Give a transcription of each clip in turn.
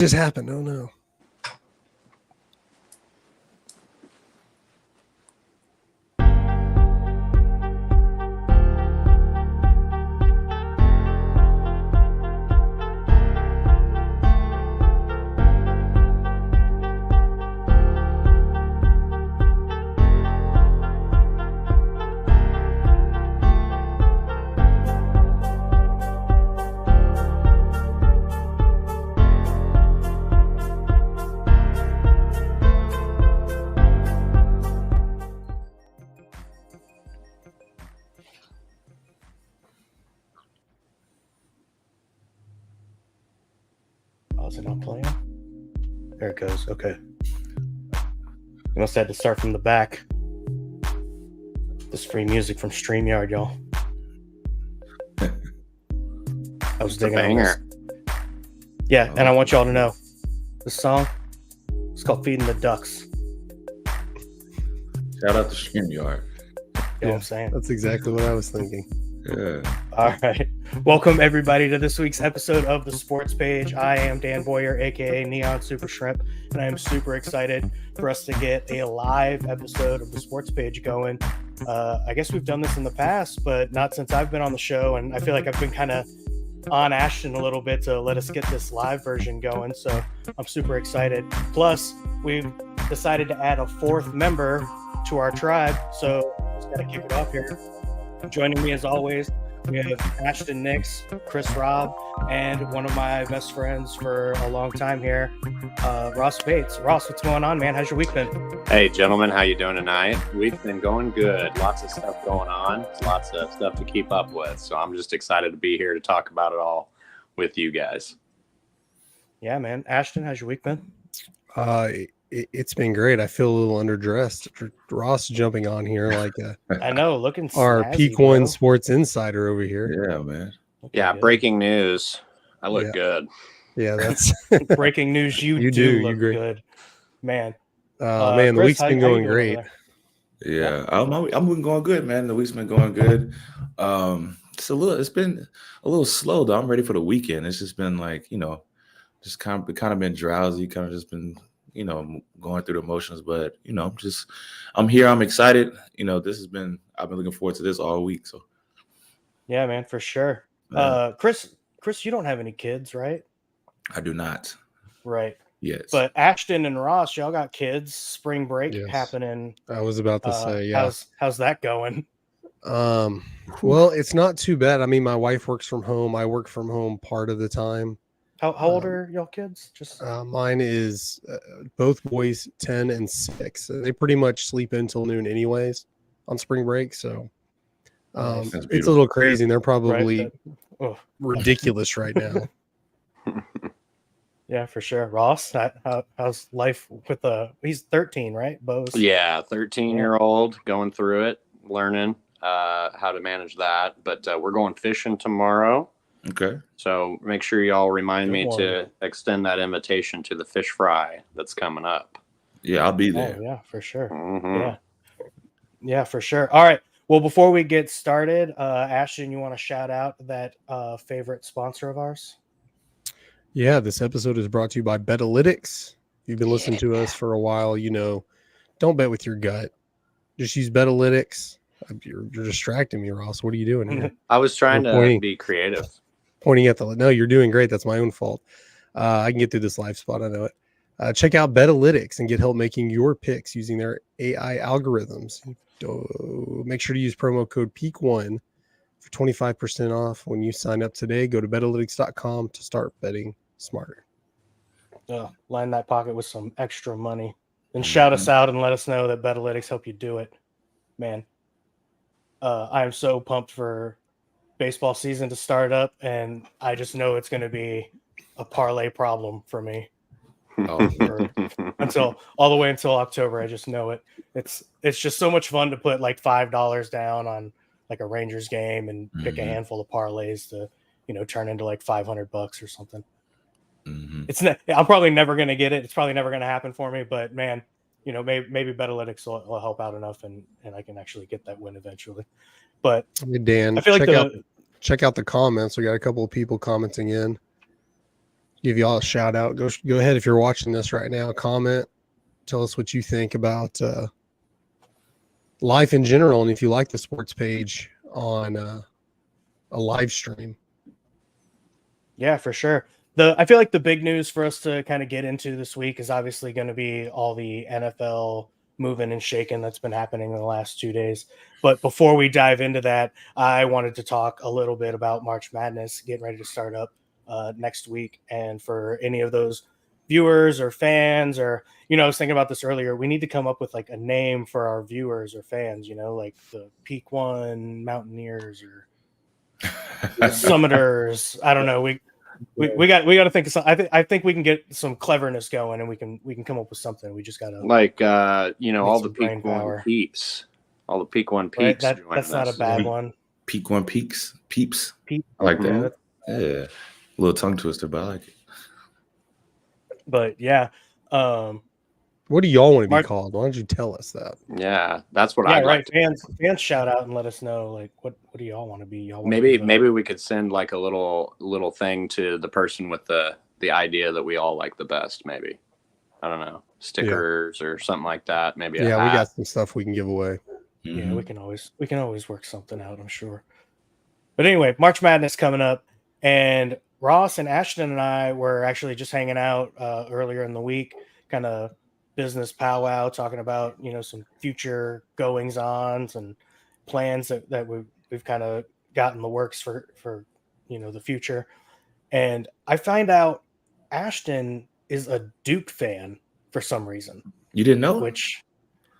just happened? Oh no. Is it not playing? There it goes. Okay. We must have to start from the back. This free music from StreamYard, y'all. I was digging on this. Yeah, and I want y'all to know this song is called Feeding the Ducks. Shout out to StreamYard. You know what I'm saying? That's exactly what I was thinking. Yeah. All right. Welcome, everybody, to this week's episode of The Sports Page. I am Dan Boyer, a.k.a. Neon Super Shrimp, and I am super excited for us to get a live episode of The Sports Page going. I guess we've done this in the past, but not since I've been on the show, and I feel like I've been kind of on Ashton a little bit to let us get this live version going, so I'm super excited. Plus, we've decided to add a fourth member to our tribe, so just got to kick it off here. Joining me as always, we have Ashton Nix, Chris Robb, and one of my best friends for a long time here, Ross Bates. Ross, what's going on, man? How's your week been? Hey, gentlemen, how you doing tonight? We've been going good. Lots of stuff going on. Lots of stuff to keep up with. So I'm just excited to be here to talk about it all with you guys. Yeah, man. Ashton, how's your week been? It's been great. I feel a little underdressed. Ross jumping on here like I know, looking our snazzy, Peak bro. One Sports Insider over here. Yeah, man. Yeah, good. breaking news. I look good. Yeah, that's Breaking news. You You do do, look you great. good, man. man, the Chris, week's how been you going doing great. over Yeah, I'm been going good, man. The week's been going good. It's been a little slow though. I'm ready for the weekend. It's just been like, just kind of been drowsy, kind of just been, going through the motions. But I'm here. I'm excited. I've been looking forward to this all week. So Yeah, man, for sure. Yeah. Chris, you don't have any kids, right? I do not. Right. Yes. But Ashton and Ross, y'all got kids. Spring break Yes. happening. I was about to say, yeah. How's that going? Well, it's not too bad. I mean, my wife works from home. I work from home part of the time. How old are y'all kids? Just Mine is both boys, 10 and 6. They pretty much sleep until noon anyways on spring break. So Nice. it's a little crazy, and they're probably right, oh, ridiculous right now. yeah, for sure. Ross, how's life with he's 13, right? Bo's. Yeah, 13-year-old going through it, learning how to manage that. But we're going fishing tomorrow. Okay. So make sure y'all remind Good me one. to extend that invitation to the fish fry that's coming up. Yeah, I'll be Oh, there. yeah, for sure. Mhm. Yeah, for sure. All right. Well, before we get started, Ashton, you want to shout out that favorite sponsor of ours? Yeah, this episode is brought to you by Betalytics. If you've been listening to us for a while, don't bet with your gut. Just use Betalytics. You're distracting me, Ross. What are you doing here? I was trying You're to pointing. be creative. Pointing at no, you're doing great. That's my own fault. I can get through this live spot. I know it. Check out Betalytics and get help making your picks using their AI algorithms. Make sure to use promo code PEAK1 for 25% off when you sign up today. Go to Betalytics.com to start betting smarter. Line that pocket with some extra money. And shout us out and let us know that Betalytics help you do it. Man, I am so pumped for baseball season to start up, and I just know it's going to be a parlay problem for me until October. I just know it. It's just so much fun to put like $5 down on like a Rangers game and pick a handful of parlays to turn into like $500 or something. I'm probably never going to get it. It's probably never going to happen for me, but man, maybe Betalytics will help out enough and I can actually get that win eventually. But Hey, Dan, I feel like check out the comments. We got a couple of people commenting in. give y'all a shout out. Go ahead if you're watching this right now. Comment, tell us what you think about life in general, and if you like the sports page on a live stream. Yeah, for sure. I feel like the big news for us to kind of get into this week is obviously going to be all the NFL moving and shaking that's been happening in the last 2 days. But before we dive into that, I wanted to talk a little bit about March Madness getting ready to start up next week. And for any of those viewers or fans, or, I was thinking about this earlier, we need to come up with like a name for our viewers or fans, like the Peak One Mountaineers or Summiters. I don't know. We got to think of something. I think we can get some cleverness going, and we can come up with something. We just got to all the Peak One peeps, all the Peak One peeps. Right? That's not a bad one. Peak One peeps. I like that. Yeah, a little tongue twister, but I like it. But yeah, what do y'all want to be called? Why don't you tell us that? Yeah, that's what I'd like. Fans shout out and let us know, like, what do y'all want to be? Y'all maybe we could send like a little thing to the person with the idea that we all like the best. Maybe, I don't know, stickers or something like that. Maybe we got some stuff we can give away. Yeah, we can always work something out, I'm sure. But anyway, March Madness coming up, and Ross and Ashton and I were actually just hanging out earlier in the week, kind of business powwow, talking about some future goings ons and plans that we've kind of got in the works for the future. And I find out Ashton is a Duke fan for some reason. You didn't know?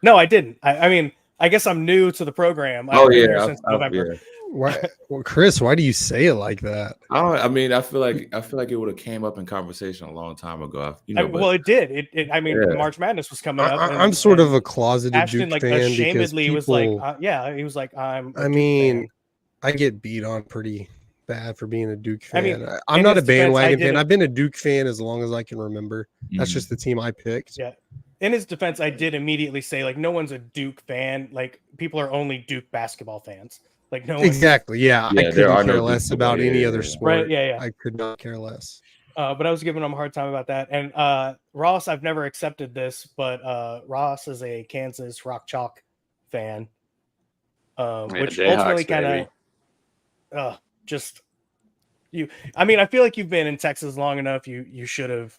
No, I didn't. I mean, I guess I'm new to the program. I've been here since November. Why, well, Chris, why do you say it like that? I mean, I feel like it would have came up in conversation a long time ago. Well, it did. March Madness was coming up. I'm sort of a closeted Ashton, Duke fan ashamedly because people, was like, he was like, I get beat on pretty bad for being a Duke fan. I mean, I'm not a bandwagon fan. I've been a Duke fan as long as I can remember. That's just the team I picked. Yeah. In his defense, I did immediately say, like, no one's a Duke fan. Like, people are only Duke basketball fans. Like, no one. Exactly. Yeah. I couldn't care less about any other sport. Right. Yeah. I could not care less. But I was giving him a hard time about that. And Ross, I've never accepted this, but Ross is a Kansas Rock Chalk fan, which ultimately kind of just you. I mean, I feel like you've been in Texas long enough. You should have,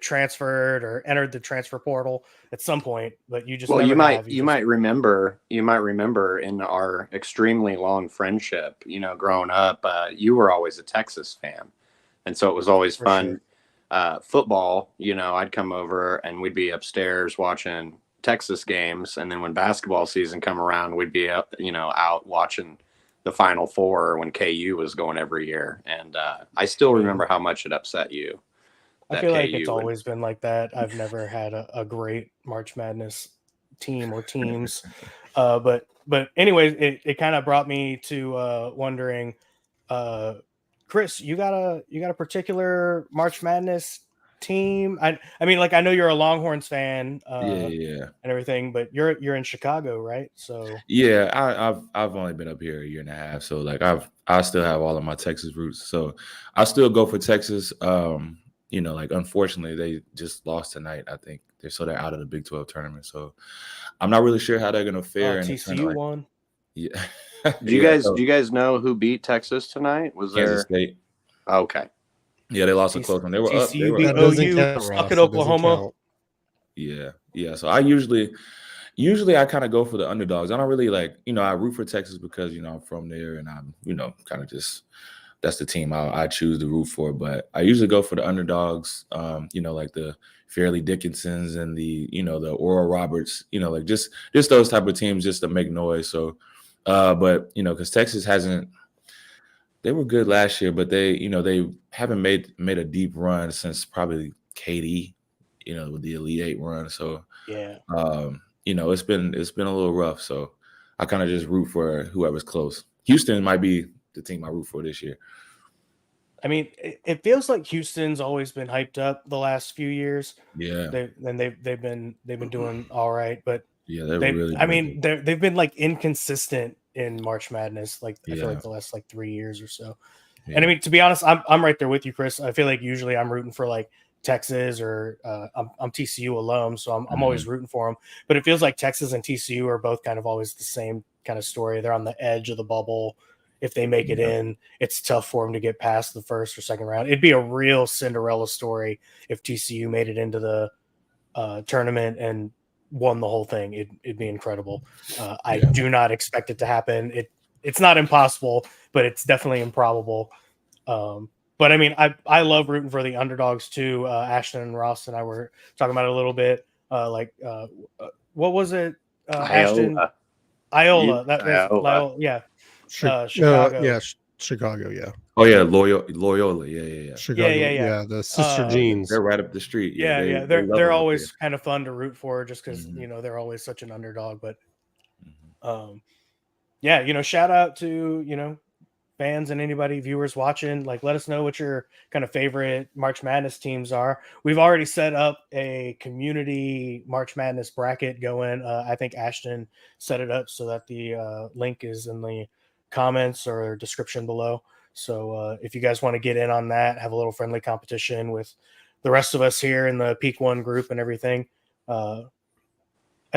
transferred or entered the transfer portal at some point, but you just you might remember in our extremely long friendship, growing up, you were always a Texas fan, and so it was always fun. Sure. Football, I'd come over and we'd be upstairs watching Texas games, and then when basketball season come around, we'd be out watching the Final Four when KU was going every year, and I still remember how much it upset you. I feel like it's always been like that. I've never had a great March Madness team or teams. But anyways, it kind of brought me to wondering, Chris, you got a particular March Madness team? I mean, like, I know you're a Longhorns fan, and everything, but you're in Chicago, right? So yeah, I've only been up here a year and a half, so like I still have all of my Texas roots, so I still go for Texas. Unfortunately, they just lost tonight. I think they're out of the Big 12 tournament. So I'm not really sure how they're going to fare. TCU won. Yeah. Do you guys know who beat Texas tonight? Was Kansas State. Okay. Yeah, they lost a close one. They were TCU up. Beat OU. Stuck at Oklahoma. Yeah. So I usually I kind of go for the underdogs. I don't really I root for Texas because I'm from there, and I'm kind of just. That's the team I choose to root for, but I usually go for the underdogs, like the Fairleigh Dickinsons and the Oral Roberts, like just those type of teams just to make noise. So, but because Texas they were good last year, but they haven't made a deep run since probably KD, with the Elite Eight run. So yeah, it's been a little rough. So I kind of just root for whoever's close. Houston might be the team I root for this year. I mean, it feels like Houston's always been hyped up the last few years. Yeah, they've been doing all right, but yeah, they've been like inconsistent in March Madness. Like I feel like the last 3 years or so. Yeah. And I mean, to be honest, I'm right there with you, Chris. I feel like usually I'm rooting for like Texas or I'm TCU alum, so I'm always rooting for them. But it feels like Texas and TCU are both kind of always the same kind of story. They're on the edge of the bubble. If they make it in, it's tough for them to get past the first or second round. It'd be a real Cinderella story if TCU made it into the tournament and won the whole thing. It'd be incredible. I do not expect it to happen. It's not impossible, but it's definitely improbable. But I mean, I love rooting for the underdogs too. Ashton and Ross and I were talking about it a little bit. What was it? Ashton Iola. That's Iowa. yeah. Chicago. Chicago. Chicago. Yeah. Oh yeah, Loyola. Yeah. Chicago. Yeah. The sister jeans. They're right up the street. Yeah, they love they're them always up kind of fun to root for, just because they're always such an underdog. But shout out to fans and anybody, viewers watching. Like, let us know what your kind of favorite March Madness teams are. We've already set up a community March Madness bracket going. I think Ashton set it up so that the link is in the comments or description below. So if you guys want to get in on that, have a little friendly competition with the rest of us here in the Peak One group and everything. I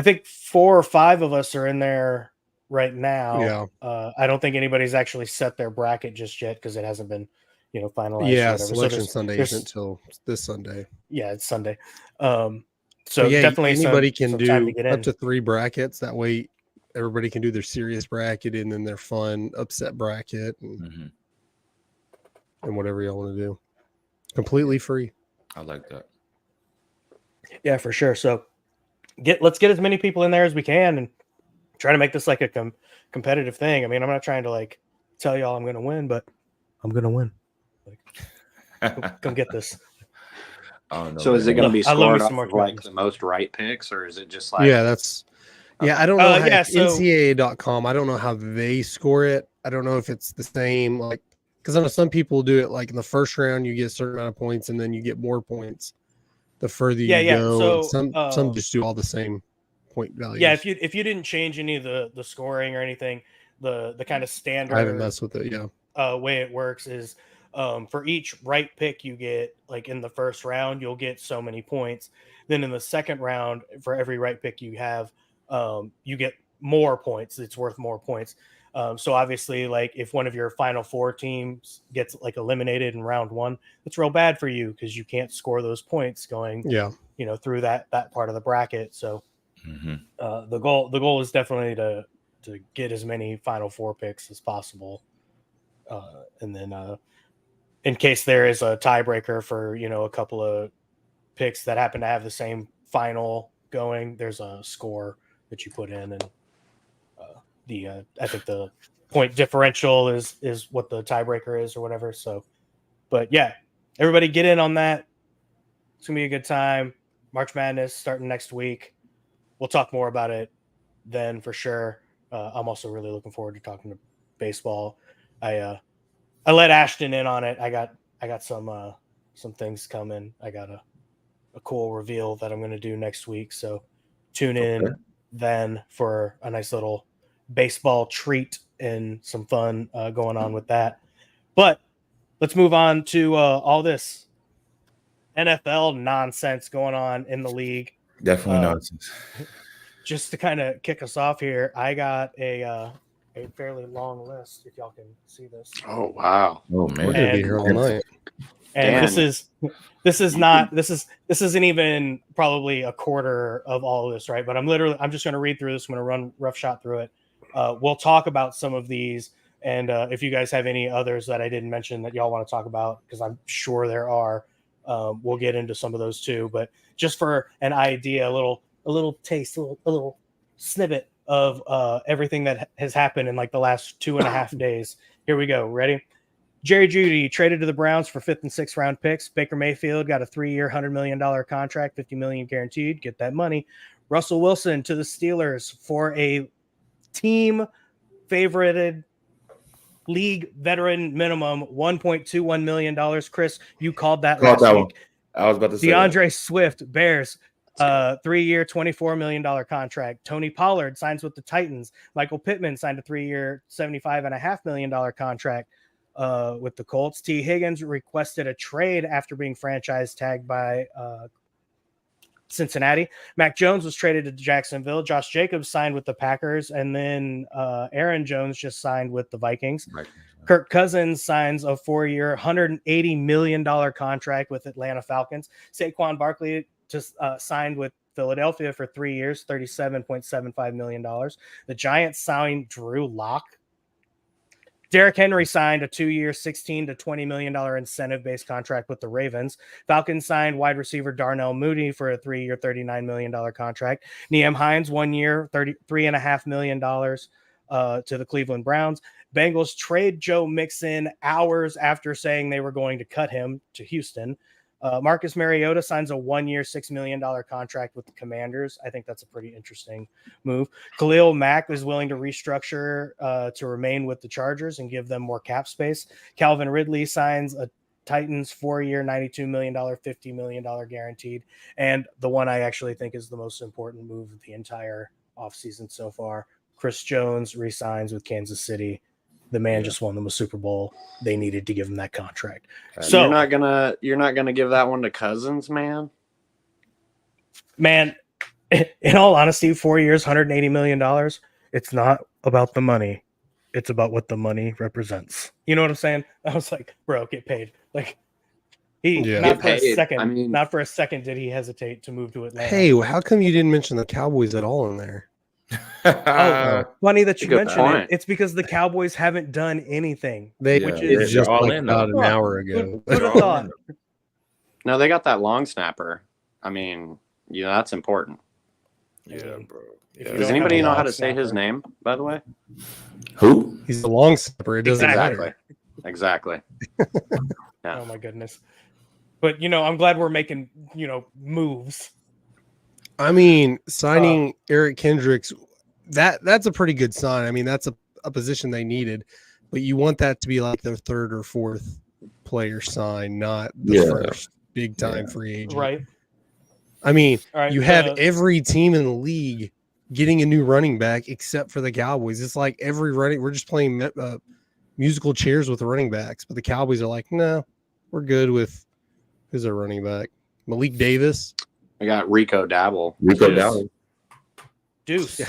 think 4 or 5 of us are in there right now. Yeah. I don't think anybody's actually set their bracket just yet because it hasn't been, finalized. Yeah, or Selection Sunday isn't until this Sunday. Yeah, it's Sunday. So definitely anybody can do up to 3 brackets. That way, everybody can do their serious bracket and then their fun upset bracket and whatever y'all want to do. Completely free. I like that. Yeah, for sure. So let's get as many people in there as we can and try to make this like a competitive thing. I mean, I'm not trying to like tell y'all I'm going to win, but I'm going to win. Like, come get this. Oh, no, so is it going to be scored off of like the most right picks, or is it just like? Yeah, that's. Yeah, I don't know. How so NCAA.com. I don't know how they score it. I don't know if it's the same. Like, because I know some people do it like in the first round, you get a certain amount of points, and then you get more points the further you go. So some just do all the same point values. Yeah, if you didn't change any of the scoring or anything, the kind of standard I haven't messed with it. Yeah. Way it works is for each right pick you get, like in the first round, you'll get so many points. Then in the second round, for every right pick you have, you get more points. It's worth more points. So obviously, like if one of your final 4 teams gets like eliminated in round 1, it's real bad for you because you can't score those points going, through that part of the bracket. So the goal is definitely to get as many final 4 picks as possible, and then in case there is a tiebreaker for a couple of picks that happen to have the same final going, there's a score that you put in, and I think the point differential is what the tiebreaker is or whatever. So, but yeah, everybody get in on that. It's gonna be a good time. March Madness starting next week. We'll talk more about it then for sure. I'm also really looking forward to talking to baseball. I let Ashton in on it. I got some things coming. I got a cool reveal that I'm going to do next week. So tune in then for a nice little baseball treat and some fun going on with that. But let's move on to all this NFL nonsense going on in the league. Definitely nonsense. Just to kind of kick us off here, I got a fairly long list. If y'all can see this. Oh wow! Oh man, we're gonna be here all night. And this isn't even probably a quarter of all of this, right? But I'm just going to read through this. I'm going to run roughshod through it. We'll talk about some of these, and if you guys have any others that I didn't mention that y'all want to talk about, because I'm sure there are, we'll get into some of those too. But just for an idea, a little taste, a little snippet of everything that has happened in like the last 2.5 days. Here we go. Ready? Jerry Jeudy traded to the Browns for 5th and 6th round picks. Baker Mayfield got a 3-year, $100 million contract, $50 million guaranteed. Get that money. Russell Wilson to the Steelers for a team favorited league veteran minimum, $1.21 million. Chris, you called that last week. I was about to say DeAndre Swift, Bears, 3-year, $24 million contract. Tony Pollard signs with the Titans. Michael Pittman signed a 3-year, $75.5 million contract. with the Colts. T. Higgins requested a trade after being franchise tagged by Cincinnati. Mac Jones was traded to Jacksonville. Josh Jacobs signed with the Packers, and then Aaron Jones just signed with the Vikings. Kirk Cousins signs a 4-year, $180 million contract with Atlanta Falcons. Saquon Barkley just signed with Philadelphia for 3 years, $37.75 million. The Giants signed Drew Lock. Derrick Henry signed a 2-year, $16 to $20 million incentive-based contract with the Ravens. Falcons signed wide receiver Darnell Mooney for a 3-year, $39 million contract. Nyheim Hines, 1 year, $33.5 million to the Cleveland Browns. Bengals trade Joe Mixon hours after saying they were going to cut him to Houston. Marcus Mariota signs a 1-year, $6 million contract with the Commanders. I think that's a pretty interesting move. Khalil Mack is willing to restructure to remain with the Chargers and give them more cap space. Calvin Ridley signs a Titans 4-year, $92 million, $50 million guaranteed. And the one I actually think is the most important move of the entire offseason so far, Chris Jones resigns with Kansas City. The man just won them a Super Bowl. They needed to give him that contract. So you're not gonna give that one to Cousins, man. Man, in all honesty, 4 years, $180 million. It's not about the money. It's about what the money represents. You know what I'm saying? I was like, bro, get paid. Like not for a second did he hesitate to move to Atlanta. Hey, how come you didn't mention the Cowboys at all in there? Funny that you mentioned point. it. It's because the Cowboys haven't done anything. It's just all like in about now. an hour ago. Who'd have thought? No, they got that long snapper. I mean, that's important. Yeah, bro. Does anybody know how to say his name, by the way? Who? He's the long snapper. It doesn't matter. Exactly. Yeah. Oh my goodness. But I'm glad we're making moves. I mean, signing Eric Kendricks, that's a pretty good sign. I mean, that's a position they needed, but you want that to be like their third or fourth player sign, not the first big time free agent. Right. I mean, right, you have every team in the league getting a new running back except for the Cowboys. It's like we're just playing musical chairs with the running backs, but the Cowboys are like, no, we're good with who's our running back? Malik Davis. I got Rico Dabble. Deuce.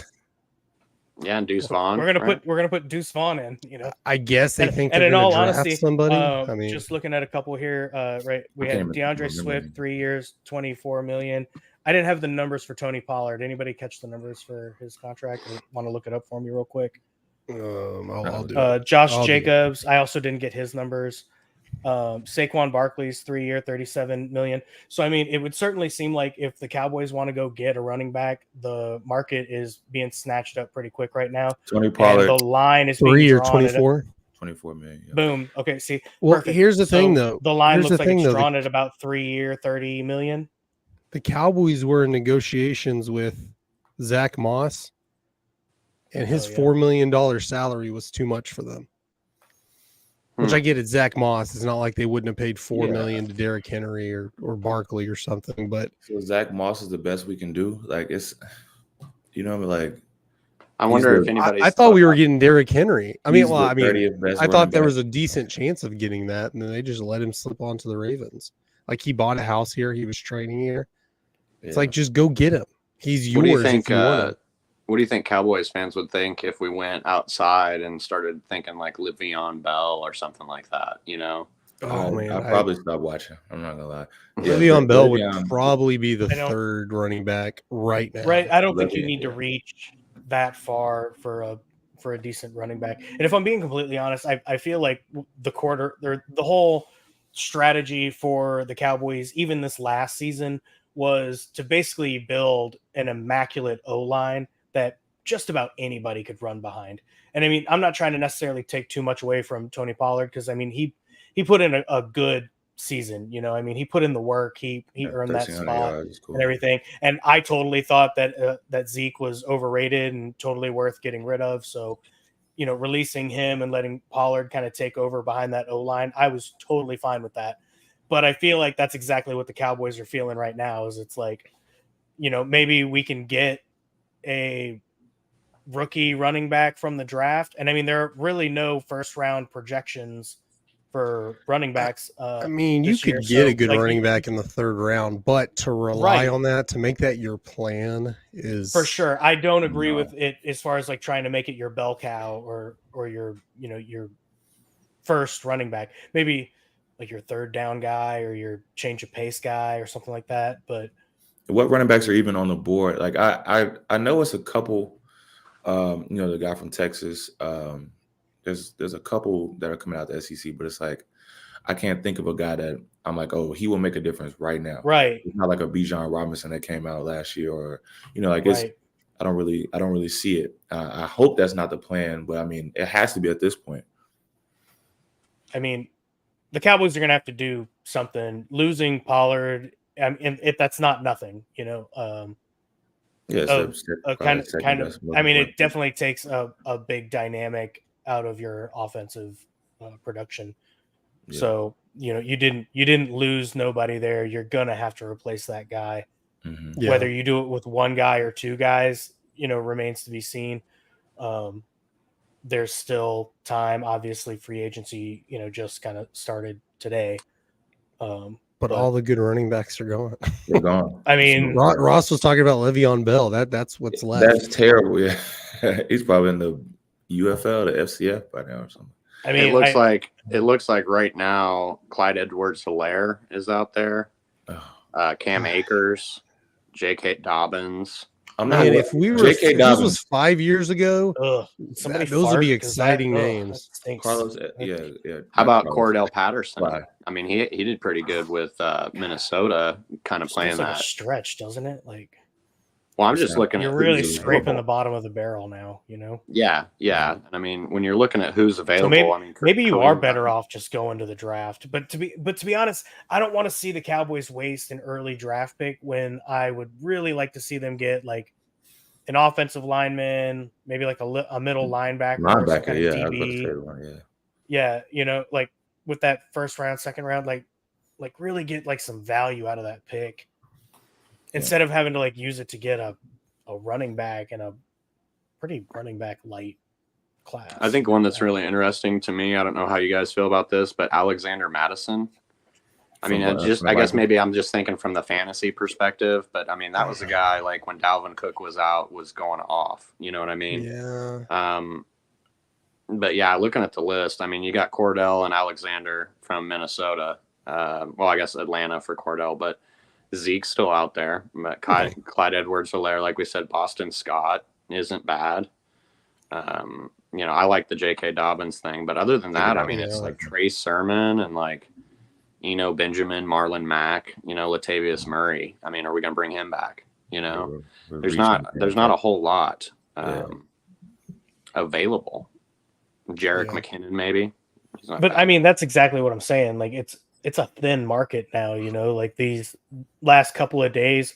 Yeah, and Deuce Vaughn. We're gonna put Deuce Vaughn in. I guess they think and they're in all draft honesty, somebody. I mean, just looking at a couple here, right? We had DeAndre Swift, 3 years, $24 million. I didn't have the numbers for Tony Pollard. Anybody catch the numbers for his contract? Want to look it up for me real quick? I'll do it. Josh Jacobs. I also didn't get his numbers. Saquon Barkley's 3 year, $37 million. So, I mean, it would certainly seem like if the Cowboys want to go get a running back, the market is being snatched up pretty quick right now. Tony Pollard. And the line is 3 being or 24. 24 million. Yeah. Boom. Okay. See, well, perfect. Here's the thing, though. The line looks like it's drawn at about 3 year, $30 million. The Cowboys were in negotiations with Zach Moss, and his $4 million salary was too much for them. Which I get at Zach Moss. It's not like they wouldn't have paid $4 million to Derrick Henry or Barkley or something. But so Zach Moss is the best we can do. Like it's, like I wonder if anybody. I thought we were getting Derrick Henry. I mean, I thought there was a decent chance of getting that, and then they just let him slip onto the Ravens. Like he bought a house here, he was training here. It's like just go get him. He's yours. What do you think? If you want him. What do you think Cowboys fans would think if we went outside and started thinking like Le'Veon Bell or something like that? Oh man, I'll probably stop watching. I'm not gonna lie. Le'Veon Bell would probably be the third running back right now. Right. I don't think you need to reach that far for a decent running back. And if I'm being completely honest, I feel like the whole strategy for the Cowboys, even this last season, was to basically build an immaculate O-line that just about anybody could run behind. And I mean, I'm not trying to necessarily take too much away from Tony Pollard because I mean he put in a good season. I mean, he put in the work. He earned that spot and everything. And I totally thought that Zeke was overrated and totally worth getting rid of. So, releasing him and letting Pollard kind of take over behind that O-line, I was totally fine with that. But I feel like that's exactly what the Cowboys are feeling right now. Is it's like, maybe we can get a rookie running back from the draft. And I mean, there are really no first round projections for running backs. I mean, you this year. could get So, a good like, running back in the third round, but to rely Right. on that to make that your plan is for sure. I don't agree No. with it as far as like trying to make it your bell cow or your your first running back. Maybe like your third down guy or your change of pace guy or something like that. But What running backs are even on the board? Like I know it's a couple. The guy from Texas. There's a couple that are coming out the SEC, but it's like I can't think of a guy that I'm like, oh, he will make a difference right now. right, It's not like a Bijan Robinson that came out last year, or like right. I don't really see it. I hope that's not the plan, but I mean, it has to be at this point. I mean, the Cowboys are going to have to do something. Losing Pollard, and if that's not nothing, Yeah, kind of. I mean, it definitely. definitely takes a big dynamic out of your offensive production. Yeah. So you didn't lose nobody there. You're gonna have to replace that guy. Mm-hmm. Yeah. Whether you do it with one guy or two guys, remains to be seen. There's still time. Obviously, free agency, just kind of started today. But all the good running backs are gone. They're gone. I mean, Ross was talking about Le'Veon Bell. That's what's left. That's terrible. Yeah, he's probably in the UFL, the FCF by now or something. I mean, it looks like right now Clyde Edwards-Helaire is out there. Cam Akers, J.K. Dobbins. Man, if this was 5 years ago, those would be exciting names. Carlos, yeah. How about Cordell Patterson? I mean, he did pretty good with Minnesota, kind of playing that stretch, doesn't it? Like, well, I'm just looking at you're really scraping the bottom of the barrel now. Yeah. And I mean, when you're looking at who's available, so maybe you are better off just going to the draft. But to be honest, I don't want to see the Cowboys waste an early draft pick when I would really like to see them get like an offensive lineman, maybe like a middle linebacker, kind of DB. Yeah, like with that first round, second round, like really get like some value out of that pick instead of having to like use it to get a running back and a pretty running back light class. I think one that's really interesting to me, I don't know how you guys feel about this, but Alexander Madison. I mean, I guess maybe I'm just thinking from the fantasy perspective, but I mean, that was a guy like when Dalvin Cook was out was going off. You know what I mean? Yeah. But yeah, looking at the list, I mean, you got Cordell and Alexander from Minnesota. Well, I guess Atlanta for Cordell, but Zeke's still out there. But Clyde Edwards-Helaire, like we said, Boston Scott isn't bad. I like the J.K. Dobbins thing, but other than that, I mean, it's like Trey Sermon and like Benjamin, Marlon Mack, Latavius Murray. I mean, are we going to bring him back? There's not a whole lot available. Jarek McKinnon, maybe. But bad. I mean, that's exactly what I'm saying. Like it's a thin market now, like these last couple of days.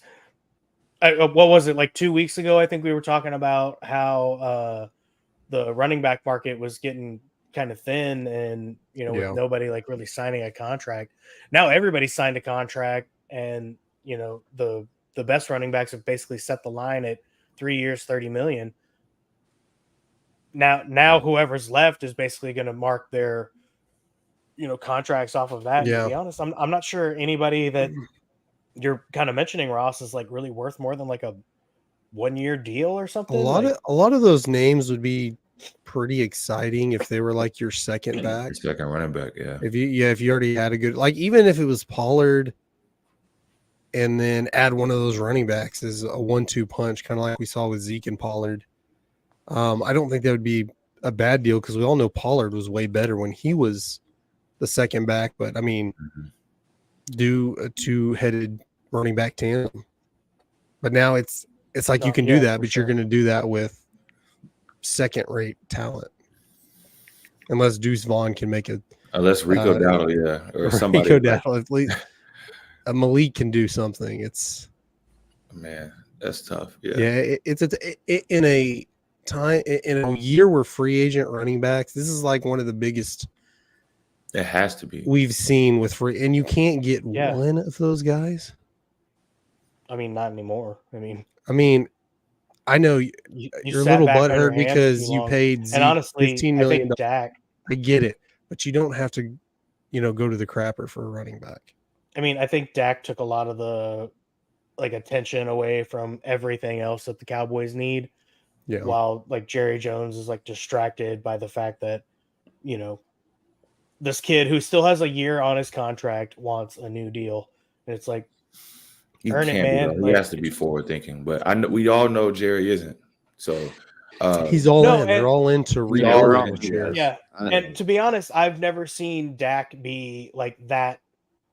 What was it, like 2 weeks ago? I think we were talking about how the running back market was getting kind of thin and, with nobody like really signing a contract. Now everybody's signed a contract and, the best running backs have basically set the line at 3 years, 30 million. Now whoever's left is basically going to mark their, contracts off of that. Yeah. To be honest, I'm not sure anybody that you're kind of mentioning, Ross, is like really worth more than like a 1 year deal or something. A lot of those names would be pretty exciting if they were like your second back, second running back. Yeah. If you already had a good, like, even if it was Pollard and then add one of those running backs as a 1-2 punch, kind of like we saw with Zeke and Pollard. I don't think that would be a bad deal because we all know Pollard was way better when he was the second back. But I mean, do a 2-headed running back tandem. But now it's like you can do that, but you're going to do that with second-rate talent, unless Deuce Vaughn can make it. Unless Rico Dowdle, or somebody. Rico Dowdle, at least Malik can do something. Man, that's tough. Yeah, it's in a time in a year where free agent running backs. This is like one of the biggest. It has to be. We've seen with free, and you can't get one of those guys. I mean, not anymore. I mean, I know you're a little butthurt because you paid Zeke and honestly, $15 million. Dak. I get it, but you don't have to go to the crapper for a running back. I mean, I think Dak took a lot of the attention away from everything else that the Cowboys need. Yeah. While like Jerry Jones is like distracted by the fact that, this kid who still has a year on his contract wants a new deal. And it's like, He earn it, can't be, man. though. He Like, has to be forward thinking. But I know we all know Jerry isn't. So He's all No, in. They're and- all in to Yeah, rebuild we're it all- this year. yeah. And to be honest, I've never seen Dak be like that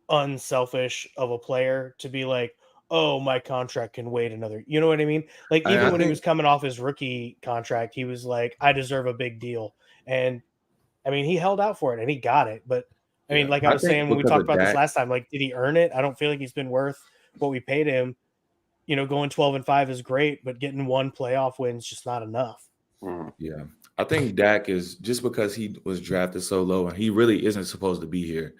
unselfish of a player to be like, oh, my contract can wait another. You know what I mean? Like even I when he think- was coming off his rookie contract, he was like, I deserve a big deal. And I mean, he held out for it and he got it. But I mean, Yeah. like I I was think saying when we because talked of about this Dak- last time, like, did he earn it? I don't feel like he's been worth what we paid him. Going 12-5 is great, but getting one playoff win is just not enough. Yeah. I think Dak is just because he was drafted so low and he really isn't supposed to be here.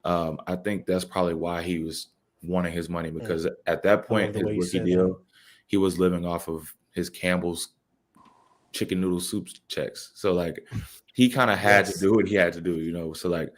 I think that's probably why he was wanting his money, because at that point, the his way you rookie said deal, he was living off of his Campbell's chicken noodle soup checks. So like he kind of had to do what he had to do, So like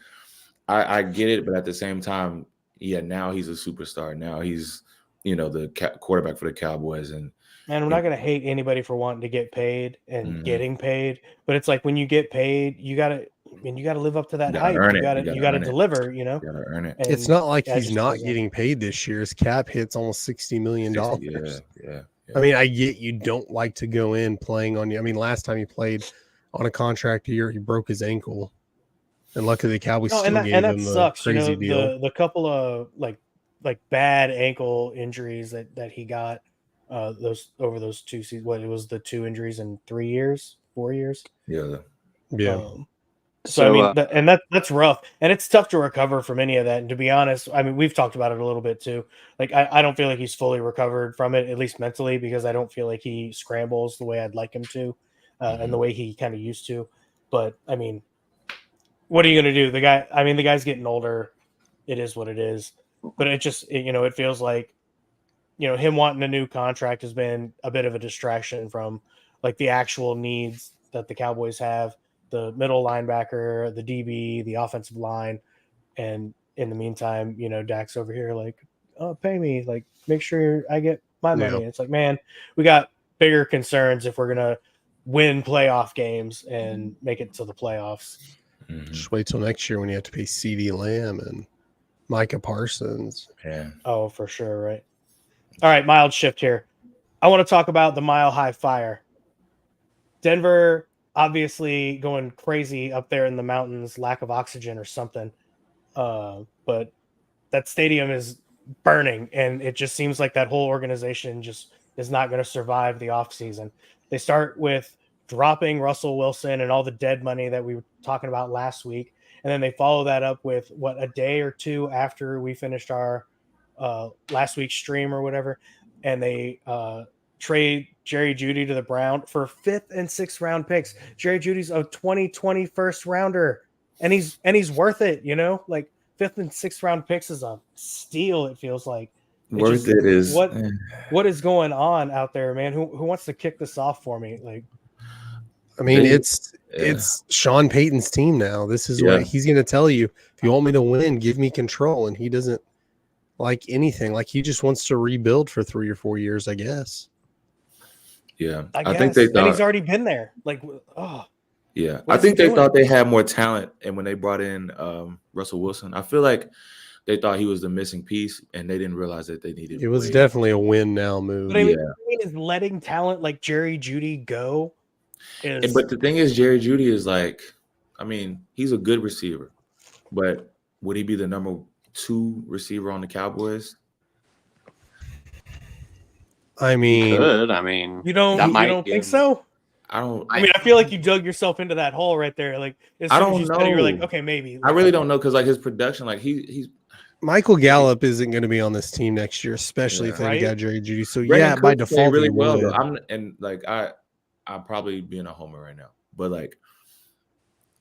I get it, but at the same time, now he's a superstar. Now he's the quarterback for the Cowboys, and And I'm not going to hate anybody for wanting to get paid and Mhm. getting paid, but it's like when you get paid, you got to live up to that You gotta hype. earn You it. got You to gotta you got to earn it. deliver, you gotta earn it. It's not like I he's just not feel that. getting paid this year. His cap hits almost $60 million. Yeah. I mean, I get you don't like to go in playing on you. I mean, last time he played on a contract year, he broke his ankle. And luckily the Cowboys No, still and gave that him the sucks. crazy deal. The couple of like bad ankle injuries that he got those 2 seasons. What, it was the 2 injuries in 3 years, 4 years. Yeah. Yeah. So I mean, that's rough, and it's tough to recover from any of that. And to be honest, I mean, we've talked about it a little bit too. Like, I don't feel like he's fully recovered from it, at least mentally, because I don't feel like he scrambles the way I'd like him to, and the way he kind of used to. But I mean, what are you going to do? The guy's getting older. It is what it is. But it just, it feels like, him wanting a new contract has been a bit of a distraction from like the actual needs that the Cowboys have. The middle linebacker, the DB, the offensive line. And in the meantime, Dak's over here like, oh, pay me, like, make sure I get my money. Yeah. It's like, man, we got bigger concerns if we're going to win playoff games and make it to the playoffs. Just wait till next year when you have to pay CeeDee Lamb and Micah Parsons. Yeah. Oh, for sure, right. All right, mild shift here. I want to talk about the Mile High Fire. Denver obviously going crazy up there in the mountains, lack of oxygen or something. But that stadium is burning, and it just seems like that whole organization just is not going to survive the offseason. They start with dropping Russell Wilson and all the dead money that we were talking about last week, and then they follow that up with a day or two after we finished our last week's stream or whatever, and they trade Jerry Jeudy to the Browns for 5th and 6th round picks. Jerry Judy's a 2020 first rounder, and he's worth it. Like 5th and 6th round picks is a steal. It feels like Worth it is what is going on out there, man. Who wants to kick this off for me? Like, I mean, it's Sean Payton's team now. This is what he's going to tell you. If you want me to win, give me control. And he doesn't like anything. Like, he just wants to rebuild for 3 or 4 years, I guess. Yeah, I think they thought, and he's already been there. Like, oh, yeah, I think they thought they had more talent, and when they brought in Russell Wilson, I feel like they thought he was the missing piece, and they didn't realize that they needed. It was definitely a win now move. But I mean, is letting talent like Jerry Jeudy go. But the thing is, Jerry Jeudy is like, I mean, he's a good receiver, but would he be the number 2 receiver on the Cowboys? I mean, you don't think so? I don't. I mean, I feel like you dug yourself into that hole right there. Like, I don't know. You're like, okay, maybe. I really don't know, because like his production, like he's Michael Gallup isn't going to be on this team next year, especially if they got Jerry Jeudy. So Brandon by Cooks default, really well. Though. I'm probably being a homer right now, but like,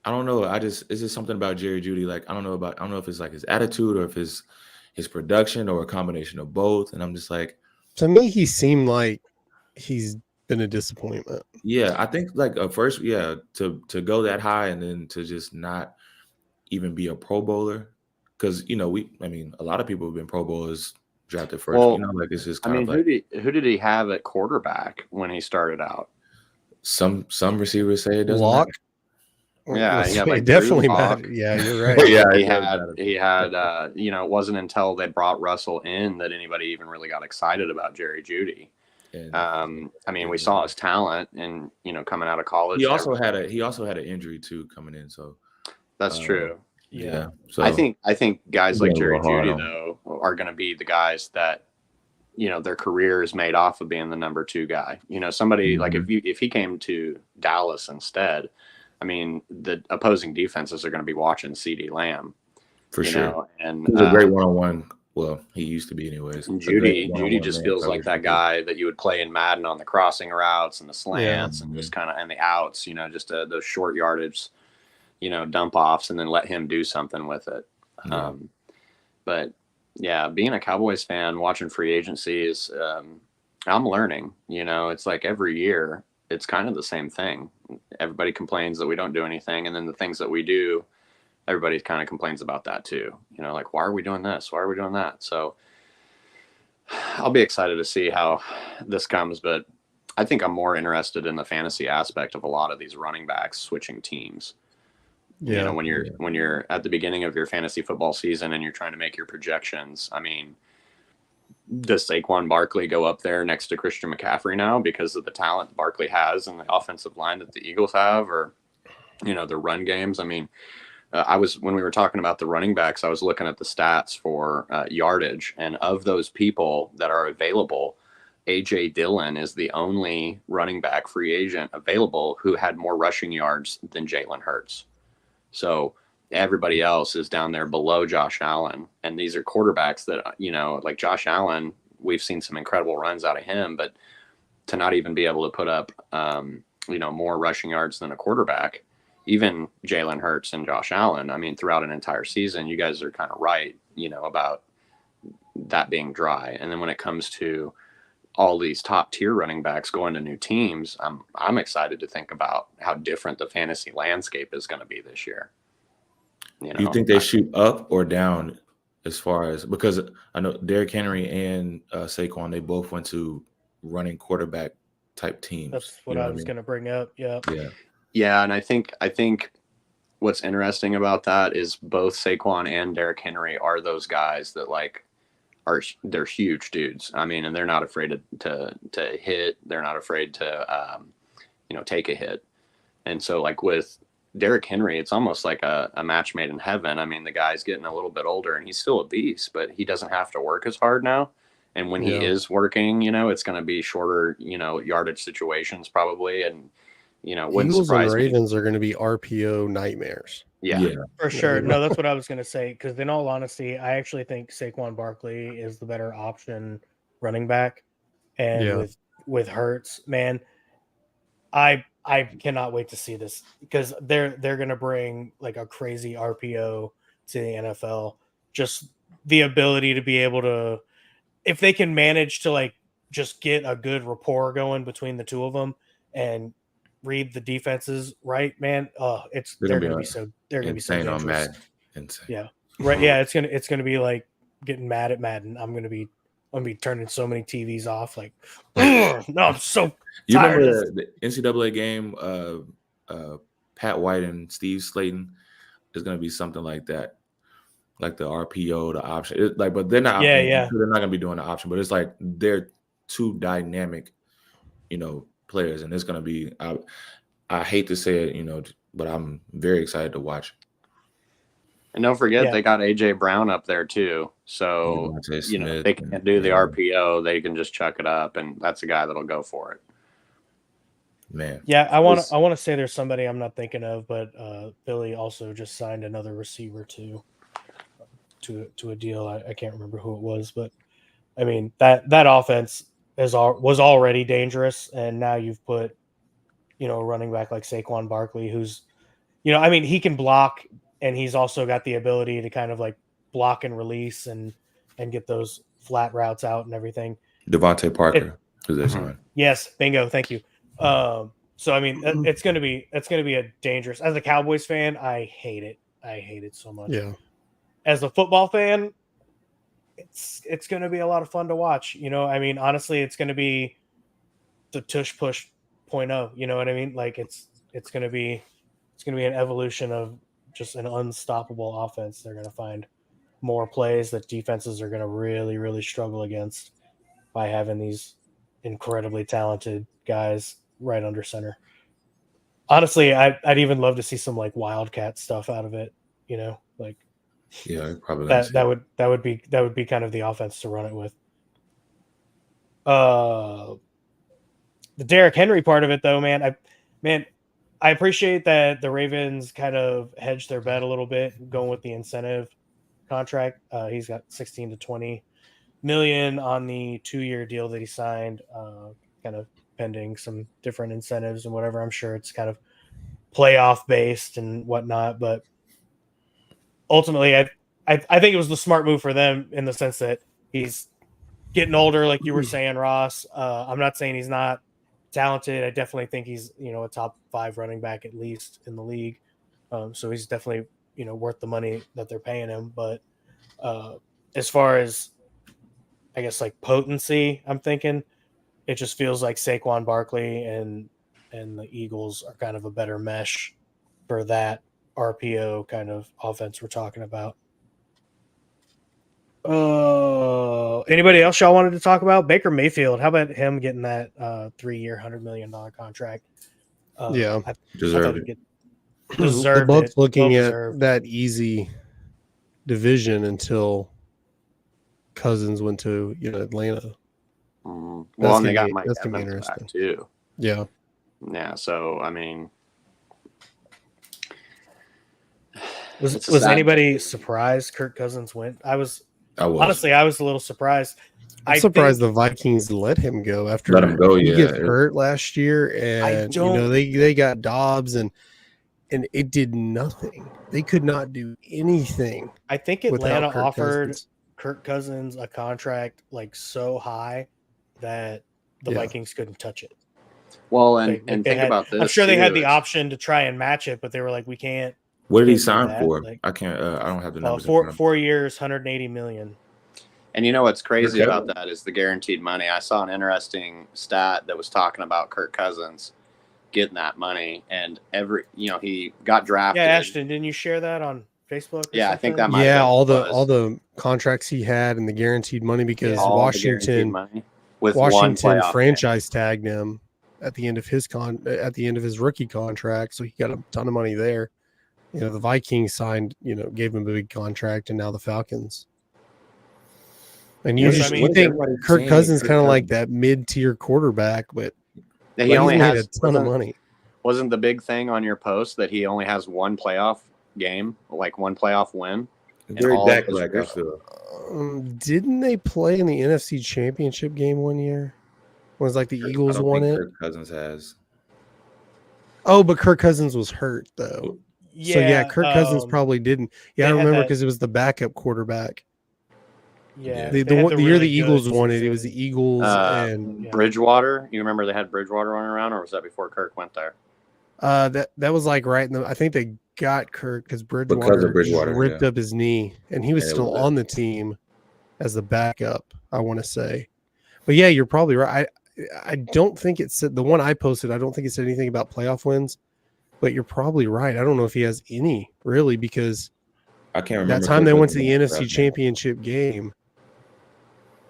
I don't know. It's just something about Jerry Jeudy. Like, I don't know if it's like his attitude or if his production or a combination of both. And I'm just like, to me, he seemed like he's been a disappointment. Yeah, I think like first, to go that high and then to just not even be a Pro Bowler? Because a lot of people have been Pro Bowlers drafted first. Well, Like it's just I kind mean, of like who did he have at quarterback when he started out? some receivers say it doesn't Lock. matter. Yeah, he had like it definitely Drew Lock. matters. Yeah, you're right. Yeah, he it does had matter. it wasn't until they brought Russell in that anybody even really got excited about Jerry Jeudy. And I mean, we saw his talent and coming out of college. he also had an injury too coming in, so that's true. Yeah. So I think guys like Yeah, Jerry real hard Jeudy on though are going to be the guys that their career is made off of being the number 2 guy. Somebody like if he came to Dallas instead, I mean, the opposing defenses are going to be watching CeeDee Lamb for sure. And he's a great one-on-one. Well, he used to be anyways. And Jeudy just feels like that guy that you would play in Madden on the crossing routes and the slants and just kind of and the outs. Just those short yardage, dump offs, and then let him do something with it. Yeah. But yeah, being a Cowboys fan, watching free agency is, I'm learning. It's like every year, it's kind of the same thing. Everybody complains that we don't do anything, and then the things that we do, everybody kind of complains about that too. Like, why are we doing this? Why are we doing that? So I'll be excited to see how this comes, but I think I'm more interested in the fantasy aspect of a lot of these running backs switching teams. Yeah. When you're at the beginning of your fantasy football season and you're trying to make your projections, I mean, does Saquon Barkley go up there next to Christian McCaffrey now because of the talent Barkley has and the offensive line that the Eagles have, or the run games? I mean, when we were talking about the running backs, I was looking at the stats for yardage, and of those people that are available, A.J. Dillon is the only running back free agent available who had more rushing yards than Jalen Hurts. So everybody else is down there below Josh Allen. And these are quarterbacks that, like Josh Allen, we've seen some incredible runs out of him, but to not even be able to put up, more rushing yards than a quarterback, even Jalen Hurts and Josh Allen, I mean, throughout an entire season, you guys are kind of right, about that being dry. And then when it comes to all these top tier running backs going to new teams, I'm excited to think about how different the fantasy landscape is going to be this year. Do you think they shoot up or down as far as, because I know Derrick Henry and Saquon, they both went to running quarterback type teams. That's what I was going to bring up. Yeah. Yeah. And I think what's interesting about that is both Saquon and Derrick Henry are those guys that they're huge dudes. I mean, and they're not afraid to hit. They're not afraid to, take a hit. And so like with Derrick Henry, it's almost like a match made in heaven. I mean, the guy's getting a little bit older and he's still a beast, but he doesn't have to work as hard now. And when he is working, it's going to be shorter, yardage situations probably. And, wouldn't Eagles surprise and me. Ravens are going to be RPO nightmares. Yeah, for sure. No, that's what I was going to say. Because in all honesty, I actually think Saquon Barkley is the better option running back. And with Hurts, man, I cannot wait to see this because they're going to bring like a crazy RPO to the NFL. Just the ability to be able to, if they can manage to like just get a good rapport going between the two of them and read the defenses right, man. They're going to be so insane on dangerous. Madden. Insane. Yeah, right. Yeah, it's gonna be like getting mad at Madden. I'm gonna be turning so many TVs off. Like, no, I'm so You tired. remember the NCAA game? Pat White and Steve Slayton is going to be something like that, like the RPO, the option. But they're not. Yeah. They're not going to be doing the option. But it's like they're two dynamic, players, and it's going to be. I hate to say it, but I'm very excited to watch. And don't forget, they got AJ Brown up there too. So they can't do the RPO; they can just chuck it up, and that's a guy that'll go for it. Man, yeah, I want to say there's somebody I'm not thinking of, but Philly also just signed another receiver to a deal. I can't remember who it was, but I mean that offense was already dangerous, and now you've put a running back like Saquon Barkley, who's I mean he can block, and he's also got the ability to kind of like block and release and get those flat routes out and everything. Devontae Parker, who's they signed? Yes, bingo, thank you. So I mean, it's going to be a dangerous. As a Cowboys fan, I hate it I hate it so much. Yeah. As a football fan, it's going to be a lot of fun to watch. You know, I mean, honestly, it's going to be the tush push 0.0. You know what I mean? Like it's going to be an evolution of just an unstoppable offense. They're going to find more plays that defenses are going to really, really struggle against by having these incredibly talented guys right under center. Honestly, I'd even love to see some like wildcat stuff out of it. You know, like Yeah, probably that would be kind of the offense to run it with. The Derrick Henry part of it, though, man, I appreciate that the Ravens kind of hedged their bet a little bit, going with the incentive contract. He's got 16 to 20 million on the 2-year deal that he signed, kind of pending some different incentives and whatever. I'm sure it's kind of playoff based and whatnot, but ultimately, I think it was the smart move for them in the sense that he's getting older, like you were saying, Ross. I'm not saying he's not talented. I definitely think he's a top 5 running back at least in the league. So he's definitely worth the money that they're paying him. But as far as I guess like potency, I'm thinking it just feels like Saquon Barkley and the Eagles are kind of a better mesh for that RPO kind of offense we're talking about. Anybody else y'all wanted to talk about? Baker Mayfield. How about him getting that 3-year, $100 million contract? Yeah, deserved it. Deserved the Bucks it. looking Well at deserved. that easy division until Cousins went to Atlanta. Well, That's and they got gonna be- Mike that's gonna be Evans back interesting. too. Yeah. Yeah. So I mean, was anybody surprised Kirk Cousins went? I was honestly a little surprised. I'm surprised the Vikings let him go after let him go. he Yeah, got hurt last year, and they got Dobbs and it did nothing. They could not do anything. I think Atlanta offered Cousins. Kirk Cousins a contract like so high that the Vikings couldn't touch it. Well, and think about this. I'm sure they had the option to try and match it, but they were like, "We can't." What did he sign for? Like, I can't. I don't have the numbers. 4 years, 180 million. And you know what's crazy about that is the guaranteed money. I saw an interesting stat that was talking about Kirk Cousins getting that money, and he got drafted. Yeah, Ashton, didn't you share that on Facebook? Yeah, I think that might. Yeah, all the contracts he had and the guaranteed money because Washington franchise tagged him at the end of his rookie contract, so he got a ton of money there. The Vikings signed, gave him a big contract, and now the Falcons. And you think Kirk Cousins kind of like that mid-tier quarterback, but he only has a ton of money. Wasn't the big thing on your post that he only has one playoff game, like one playoff win? Didn't they play in the NFC Championship game one year? Was like the Eagles won it? Kirk Cousins has. Oh, but Kirk Cousins was hurt though. Yeah, so Kirk Cousins probably didn't. Yeah, I remember because it was the backup quarterback. Yeah, the year the Eagles won it was the Eagles and Bridgewater. You remember they had Bridgewater running around, or was that before Kirk went there? That was like right in the. I think they got Kirk because Bridgewater ripped up his knee, and he was still on the team as the backup. I want to say, but yeah, you're probably right. I don't think it said the one I posted. I don't think it said anything about playoff wins, but you're probably right. I don't know if he has any really because I can't remember that time they went to the NFC Championship game.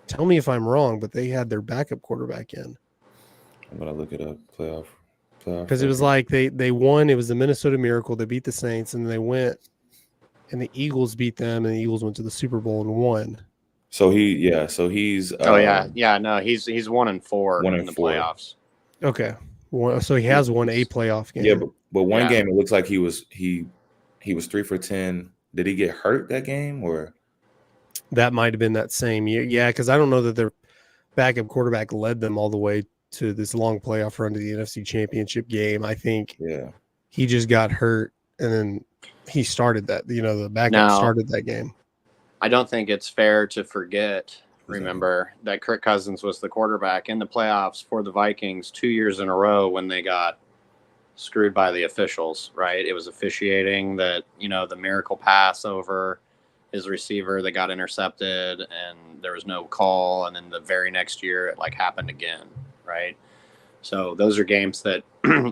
Tell me if I'm wrong, but they had their backup quarterback in. I'm gonna look it up. Playoff. Because it was like they won. It was the Minnesota Miracle. They beat the Saints, and they went, and the Eagles beat them, and the Eagles went to the Super Bowl and won. So he's. he's 1-4 in the playoffs. Okay, so he has won a playoff game. Yeah, but one game it looks like he was 3 for 10. Did he get hurt that game or? That might have been that same year. Yeah, because I don't know that their backup quarterback led them all the way to this long playoff run to the NFC Championship game. I think he just got hurt, and then he started that. The backup started that game. I don't think it's fair to remember that Kirk Cousins was the quarterback in the playoffs for the Vikings 2 years in a row when they got screwed by the officials, right? It was officiating that, the miracle pass over his receiver that got intercepted and there was no call. And then the very next year it like happened again, right? So those are games that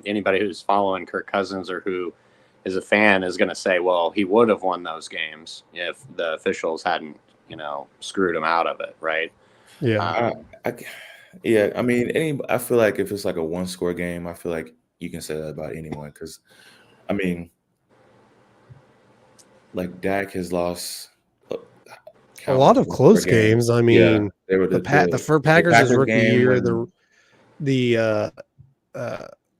anybody who's following Kirk Cousins or who is a fan is going to say, well, he would have won those games if the officials hadn't, screwed him out of it, right? Yeah. I mean, I feel like if it's like a 1-score game, I feel like you can say that about anyone because, I mean, like Dak has lost a lot of close games. I mean, they were the Packers' his rookie year,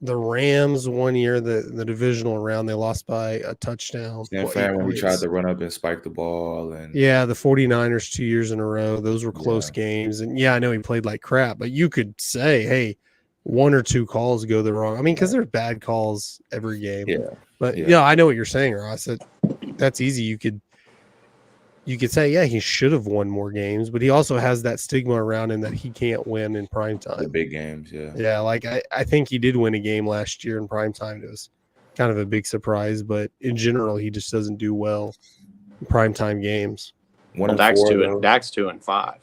the Rams one year, the divisional round, they lost by a touchdown. When he tried to run up and spike the ball. And the 49ers 2 years in a row, those were close games. And I know he played like crap, but you could say, hey, 1 or 2 calls go the wrong. I mean, because there's bad calls every game. Yeah. But I know what you're saying, Ross. That's easy. You could say, he should have won more games, but he also has that stigma around him that he can't win in prime time. The big games, yeah. Yeah, like I think he did win a game last year in prime time. It was kind of a big surprise, but in general, he just doesn't do well in prime time games. Dak's 2-5.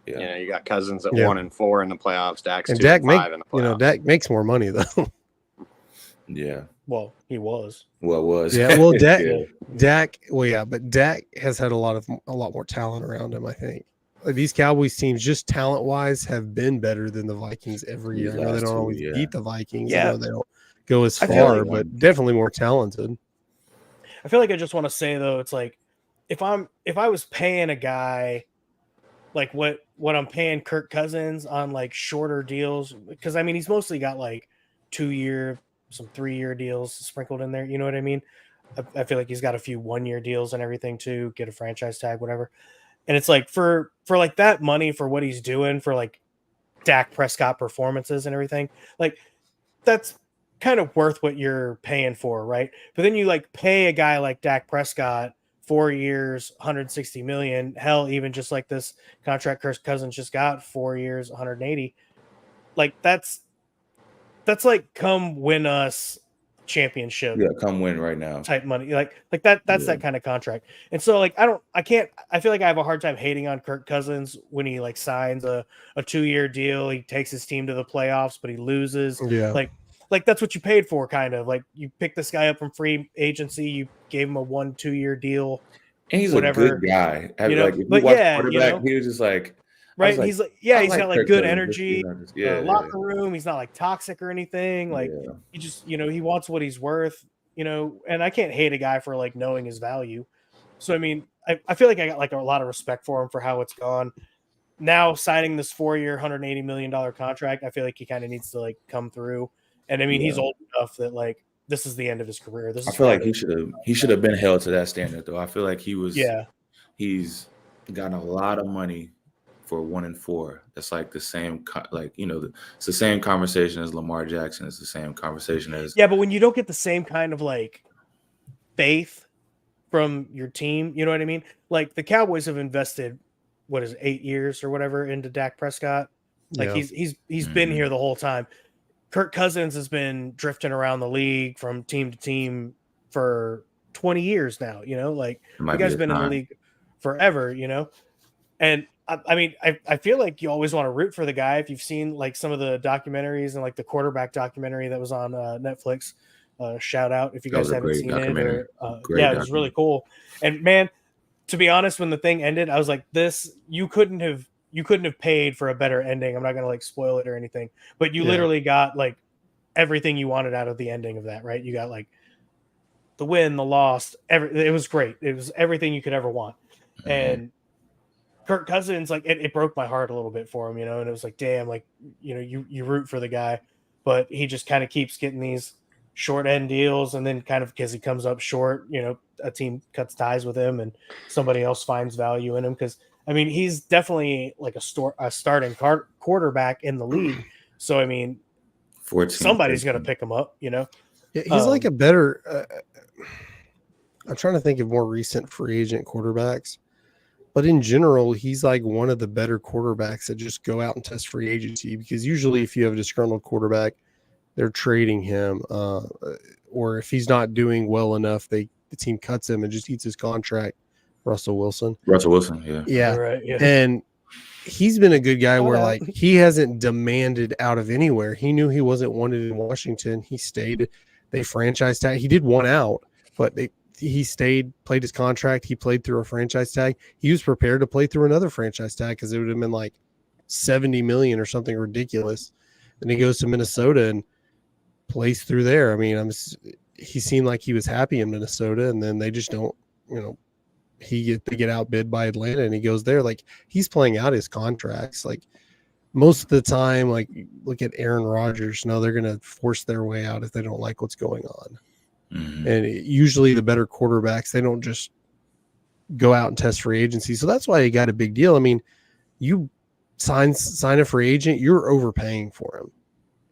Yeah. You got Cousins at 1-4 in the playoffs. Dak's 2-5 in the playoffs. Dak makes more money though. Yeah. Well, he was. Yeah. Well, Dak. Well, yeah, but Dak has had a lot more talent around him. I think these Cowboys teams, just talent wise, have been better than the Vikings every year. I know they don't always beat the Vikings. Yeah. I know they don't go as far, but definitely more talented. I feel like I just want to say though, it's like if I was paying a guy like what I'm paying Kirk Cousins on like shorter deals, because I mean he's mostly got like 2-year. Some 3-year deals sprinkled in there. You know what I mean? I feel like he's got a few 1-year deals and everything too, get a franchise tag, whatever. And it's like for like that money for what he's doing for like Dak Prescott performances and everything, like that's kind of worth what you're paying for, right? But then you like pay a guy like Dak Prescott 4 years, 160 million, hell, even just like this contract Kirk Cousins just got 4 years, 180. Like that's like come win us championship. Yeah, come win right now type money. Like that's that kind of contract. And so like I feel like I have a hard time hating on Kirk Cousins when he like signs a 2-year deal. He takes his team to the playoffs, but he loses. Yeah. Like that's what you paid for, kind of. Like you picked this guy up from free agency, you gave him a 1-2-year deal. And he's a good guy. Like if you watch quarterback, he was just like right. He's got like good energy, locker room. He's not like toxic or anything. Like he just, he wants what he's worth, and I can't hate a guy for like knowing his value. So, I mean, I feel like I got like a lot of respect for him for how it's gone. Now signing this 4-year, $180 million contract, I feel like he kind of needs to like come through. And I mean, he's old enough that like, this is the end of his career. I feel like he should have been held to that standard though. I feel like he's gotten a lot of money for 1-4. That's like the same, it's the same conversation as Lamar Jackson. It's the same conversation as but when you don't get the same kind of like faith from your team, you know what I mean? Like the Cowboys have invested 8 years or whatever into Dak Prescott. Like he's been here the whole time. Kirk Cousins has been drifting around the league from team to team for 20 years now. Like you guys have been in the league forever. And I mean, I feel like you always want to root for the guy. If you've seen like some of the documentaries and like the quarterback documentary that was on Netflix, shout out if you guys haven't seen it. Or, it was really cool. And man, to be honest, when the thing ended, I was like, you couldn't have paid for a better ending. I'm not going to like spoil it or anything, but you literally got like everything you wanted out of the ending of that, right? You got like the win, the loss, it was great. It was everything you could ever want. Mm-hmm. And Kirk Cousins, like it broke my heart a little bit for him, and it was like, damn, like, you root for the guy, but he just kind of keeps getting these short end deals. And then kind of because he comes up short, a team cuts ties with him and somebody else finds value in him. Cause I mean, he's definitely like a starting quarterback in the league. So, I mean, somebody's going to pick him up, Yeah, he's like a better, I'm trying to think of more recent free agent quarterbacks. But in general, he's like one of the better quarterbacks that just go out and test free agency, because usually if you have a disgruntled quarterback, they're trading him, or if he's not doing well enough, the team cuts him and just eats his contract. Russell Wilson, yeah. yeah, Right, yeah. and he's been a good guy where Yeah. like he hasn't demanded out of anywhere. He knew he wasn't wanted in Washington. He stayed. They franchise tag. He did one out, but he stayed, played his contract. He played through a franchise tag. He was prepared to play through another franchise tag because it would have been like $70 million or something ridiculous. And he goes to Minnesota and plays through there. I mean, he seemed like he was happy in Minnesota, and then they just don't, they get outbid by Atlanta, and he goes there. Like, he's playing out his contracts. Like, most of the time, like, look at Aaron Rodgers. No, they're going to force their way out if they don't like what's going on. Mm-hmm. And usually the better quarterbacks, they don't just go out and test free agency. So that's why he got a big deal. I mean, you sign a free agent, you're overpaying for him.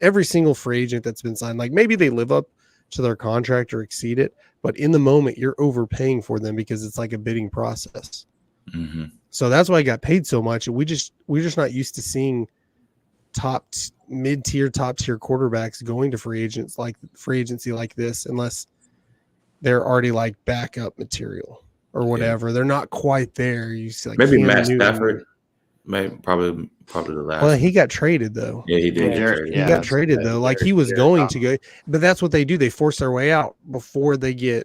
Every single free agent that's been signed, like maybe they live up to their contract or exceed it, but in the moment you're overpaying for them because it's like a bidding process. Mm-hmm. So that's why he got paid so much. And we're just not used to seeing mid-tier, top-tier quarterbacks going to free agency like this, unless they're already like backup material or whatever. They're not quite there. You see, like maybe Cam Matt Newton. Stafford. Maybe probably the last. Well, he got traded though. Yeah, he did. He got traded though. Like he was going to go, but that's what they do. They force their way out before their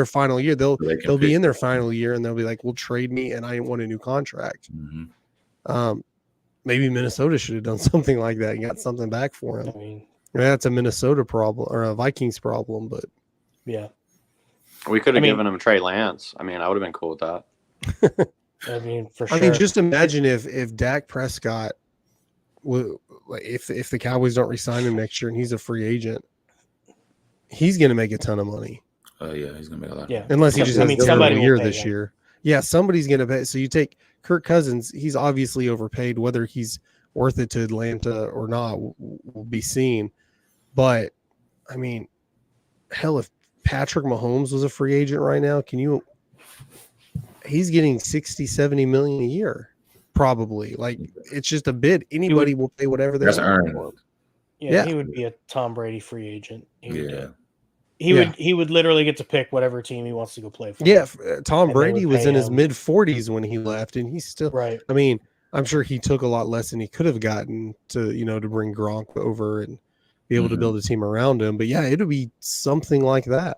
final year. They'll be in their final year and they'll be like, "Well, trade me, and I want a new contract." Mm-hmm. Maybe Minnesota should have done something like that and got something back for him. I mean, that's a Minnesota problem or a Vikings problem, but yeah, we could have given him Trey Lance. I mean, I would have been cool with that. I mean, for sure. I mean, just imagine if Dak Prescott, if the Cowboys don't re-sign him next year and he's a free agent, he's going to make a ton of money. Oh yeah, he's going to make a lot. Yeah, unless he just has somebody a year will this him. year. Yeah, somebody's going to pay. So you take Kirk Cousins. He's obviously overpaid. Whether he's worth it to Atlanta or not will be seen. But I mean, hell, if Patrick Mahomes was a free agent right now, he's getting 60-70 million a year, probably. Like, it's just a bid. Anybody will pay whatever they're earned. Yeah, he would be a Tom Brady free agent. He would he would literally get to pick whatever team he wants to go play for. Yeah, Tom Brady was in his mid-40s when he left, and he's still right. I mean, I'm sure he took a lot less than he could have gotten to bring Gronk over and be able to build a team around him. But yeah, it'll be something like that.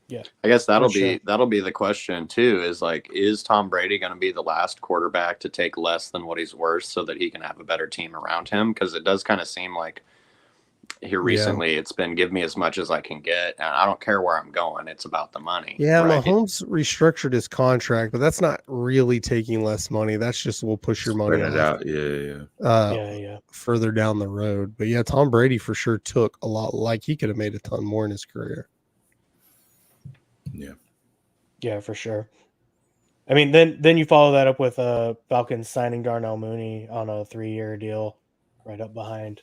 Yeah, I guess that'll be the question too. Is Tom Brady going to be the last quarterback to take less than what he's worth so that he can have a better team around him? Because it does kind of seem like here recently it's been give me as much as I can get, and I don't care where I'm going. It's about the money. Yeah, right? Mahomes restructured his contract, but that's not really taking less money. That's just we'll push your money out. Further down the road. But yeah, Tom Brady for sure took a lot. Like he could have made a ton more in his career. Yeah, for sure. I mean, then you follow that up with Falcons signing Darnell Mooney on a 3-year deal, right up behind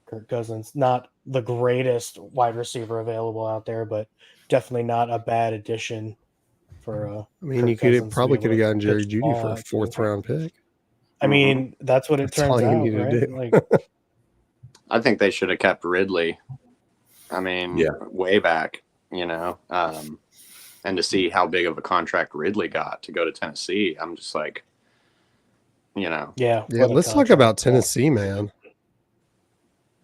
Kirk Cousins. Not the greatest wide receiver available out there, but definitely not a bad addition for. I mean, you could have gotten Jerry Jeudy for a 4th-round pick. I mean, that's what it turns out, right? Like, I think they should have kept Ridley. I mean, way back, and to see how big of a contract Ridley got to go to Tennessee, I'm just like, Yeah, let's talk about Tennessee, man.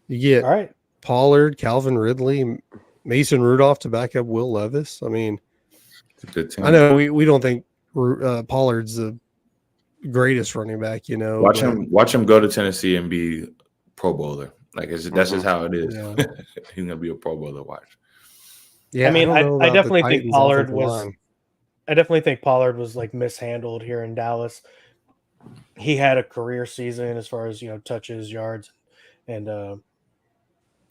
You get Pollard, Calvin Ridley, Mason Rudolph to back up Will Levis. I mean, it's a good team. I know we don't think Pollard's the greatest running back, Watch him go to Tennessee and be Pro Bowler. Like that's just how it is. Yeah. He's gonna be a Pro Bowler. Watch. Yeah, I mean, I definitely think Pollard was. I definitely think Pollard was like mishandled here in Dallas. He had a career season as far as touches, yards, and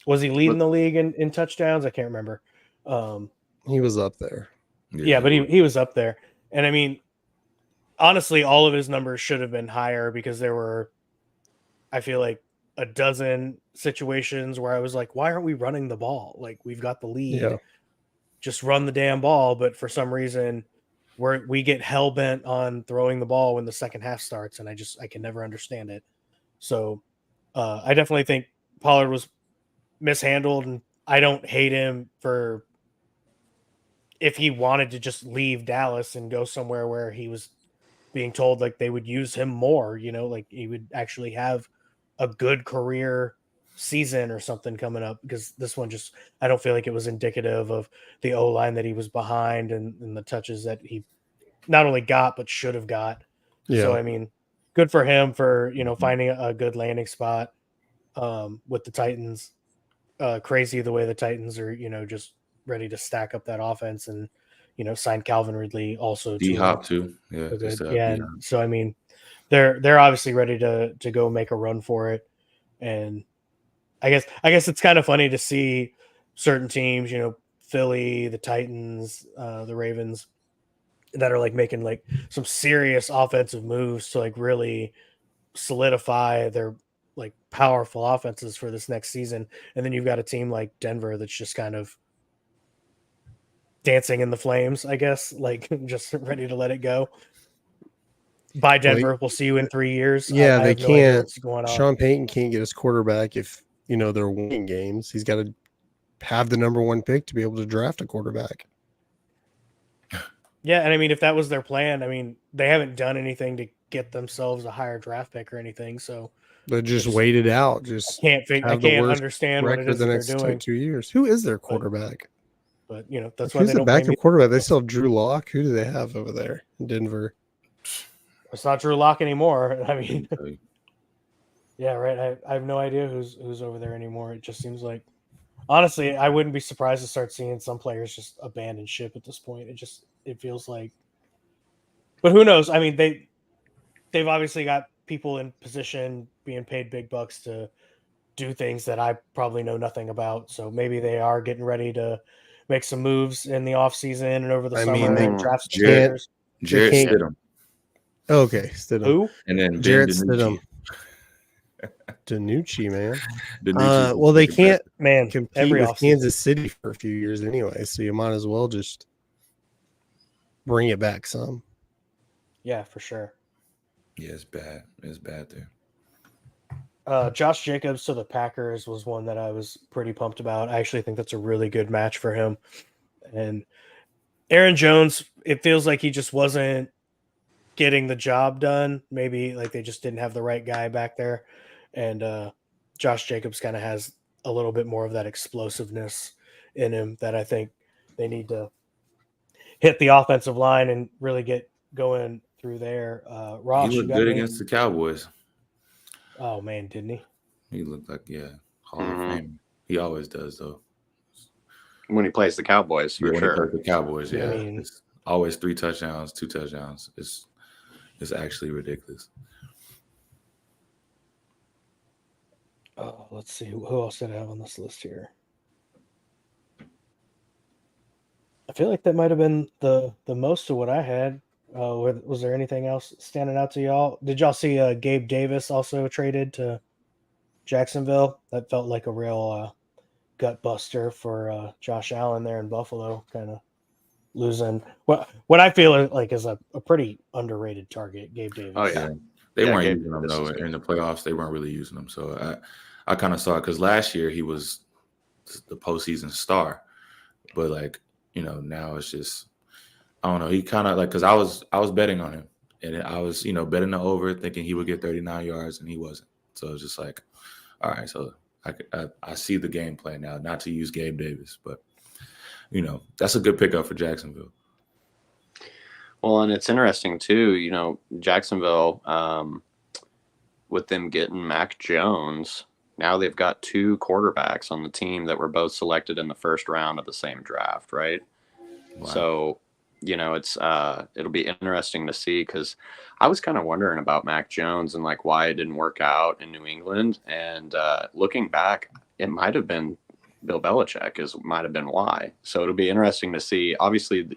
was he leading the league in touchdowns? I can't remember. He was up there. Yeah, but he was up there, and I mean, honestly, all of his numbers should have been higher because there were, I feel like, a dozen situations where I was like, why aren't we running the ball? Like, we've got the lead. Yeah. Just run the damn ball. But for some reason, we get hell bent on throwing the ball when the second half starts, and I can never understand it. So I definitely think Pollard was mishandled, and I don't hate him for if he wanted to just leave Dallas and go somewhere where he was being told like they would use him more, like he would actually have a good career season or something coming up, because this one just, I don't feel like it was indicative of the O-line that he was behind and the touches that he not only got, but should have got. Yeah. So, I mean, good for him for, finding a good landing spot with the Titans. Crazy the way the Titans are, just ready to stack up that offense and, sign Calvin Ridley also D to Hop too. Yeah. a good, D-Hop. and so I mean, they're obviously ready to go make a run for it, and I guess it's kind of funny to see certain teams, Philly, the Titans, the Ravens, that are like making like some serious offensive moves to like really solidify their like powerful offenses for this next season, and then you've got a team like Denver that's just kind of dancing in the flames, I guess, like just ready to let it go. Bye, Denver. We'll see you in 3 years. Yeah, I they have no idea can't. what's going on. Sean Payton can't get his quarterback if they're winning games. He's got to have the number 1 pick to be able to draft a quarterback. Yeah, and I mean, if that was their plan, I mean, they haven't done anything to get themselves a higher draft pick or anything, so they just waited out. Just I can't understand what it is the that they're next doing. 2 years. Who is their quarterback? But that's why who's they the don't blame backup me. quarterback? They still have Drew Lock. Who do they have over there in Denver? It's not Drew Lock anymore. I mean, yeah, right. I have no idea who's over there anymore. It just seems like, honestly, I wouldn't be surprised to start seeing some players just abandon ship at this point. It feels like, but who knows? I mean, they've obviously got people in position being paid big bucks to do things that I probably know nothing about. So maybe they are getting ready to make some moves in the off season and over the summer and draft some players. Jarrett Stidham. Okay, Stidham. Who? And then Jarrett Stidham. Danucci, man. Danucci well, they can't compete with Kansas City for a few years anyway, so you might as well just bring it back some. Yeah, for sure. Yeah, it's bad. It's bad there. Josh Jacobs to the Packers was one that I was pretty pumped about. I actually think that's a really good match for him. And Aaron Jones, it feels like he just wasn't getting the job done. Maybe like they just didn't have the right guy back there. And Josh Jacobs kind of has a little bit more of that explosiveness in him that I think they need to hit the offensive line and really get going through there. Ross, he looked good against the Cowboys. Oh man, didn't he? He looked like Hall of Fame. He always does though. When he plays the Cowboys, for sure. When he plays the Cowboys, yeah. I mean, it's always 3 touchdowns, 2 touchdowns. It's actually ridiculous. Oh, let's see. Who else did I have on this list here? I feel like that might have been the most of what I had. Was there anything else standing out to y'all? Did y'all see Gabe Davis also traded to Jacksonville? That felt like a real gut buster for Josh Allen there in Buffalo, kind of losing what I feel like is a pretty underrated target, Gabe Davis. Oh yeah. They weren't using them though in the playoffs. They weren't really using them. So I kind of saw it because last year he was the postseason star, but like now it's just I don't know. He kind of like because I was betting on him and I was betting the over thinking he would get 39 yards and he wasn't. So it's just like, all right. So I see the game plan now. Not to use Gabe Davis, but that's a good pickup for Jacksonville. Well, and it's interesting too, Jacksonville, with them getting Mac Jones, now they've got 2 quarterbacks on the team that were both selected in the first round of the same draft, right? Wow. So, it's it'll be interesting to see because I was kind of wondering about Mac Jones and like why it didn't work out in New England. And looking back, it might have been Bill Belichick might have been why. So it'll be interesting to see. Obviously,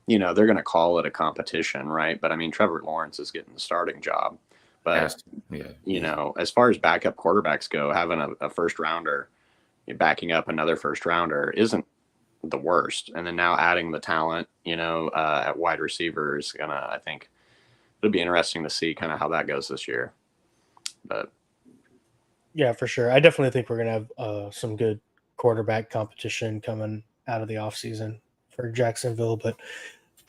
they're going to call it a competition, right? But I mean, Trevor Lawrence is getting the starting job. But, as far as backup quarterbacks go, having a first rounder, backing up another first rounder isn't the worst. And then now adding the talent, at wide receiver is going to, I think it'll be interesting to see kind of how that goes this year. But Yeah, for sure. I definitely think we're going to have some good quarterback competition coming out of the offseason for Jacksonville, but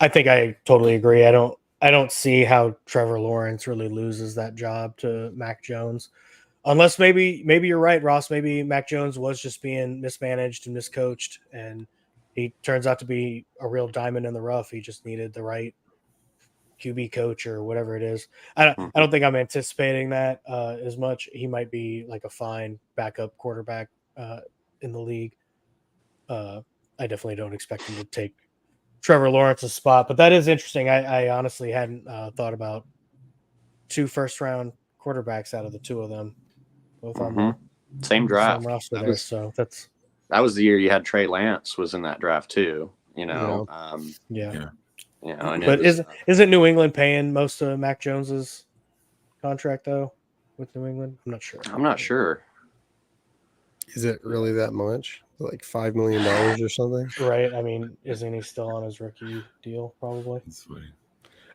I think I totally agree. I don't see how Trevor Lawrence really loses that job to Mac Jones. Unless maybe you're right, Ross. Maybe Mac Jones was just being mismanaged and miscoached, and he turns out to be a real diamond in the rough. He just needed the right QB coach or whatever it is. I don't think I'm anticipating that as much. He might be like a fine backup quarterback in the league. I definitely don't expect him to take Trevor Lawrence's spot, but that is interesting. I honestly hadn't thought about 2 first-round quarterbacks out of the 2 of them, both on the same draft. same roster there. So that was the year you had Trey Lance was in that draft too. You know, yeah. You know, and But isn't New England paying most of Mac Jones's contract though with New England? I'm not sure. Is it really that much? Like $5 million or something? Right. I mean, isn't he still on his rookie deal? Probably. That's funny.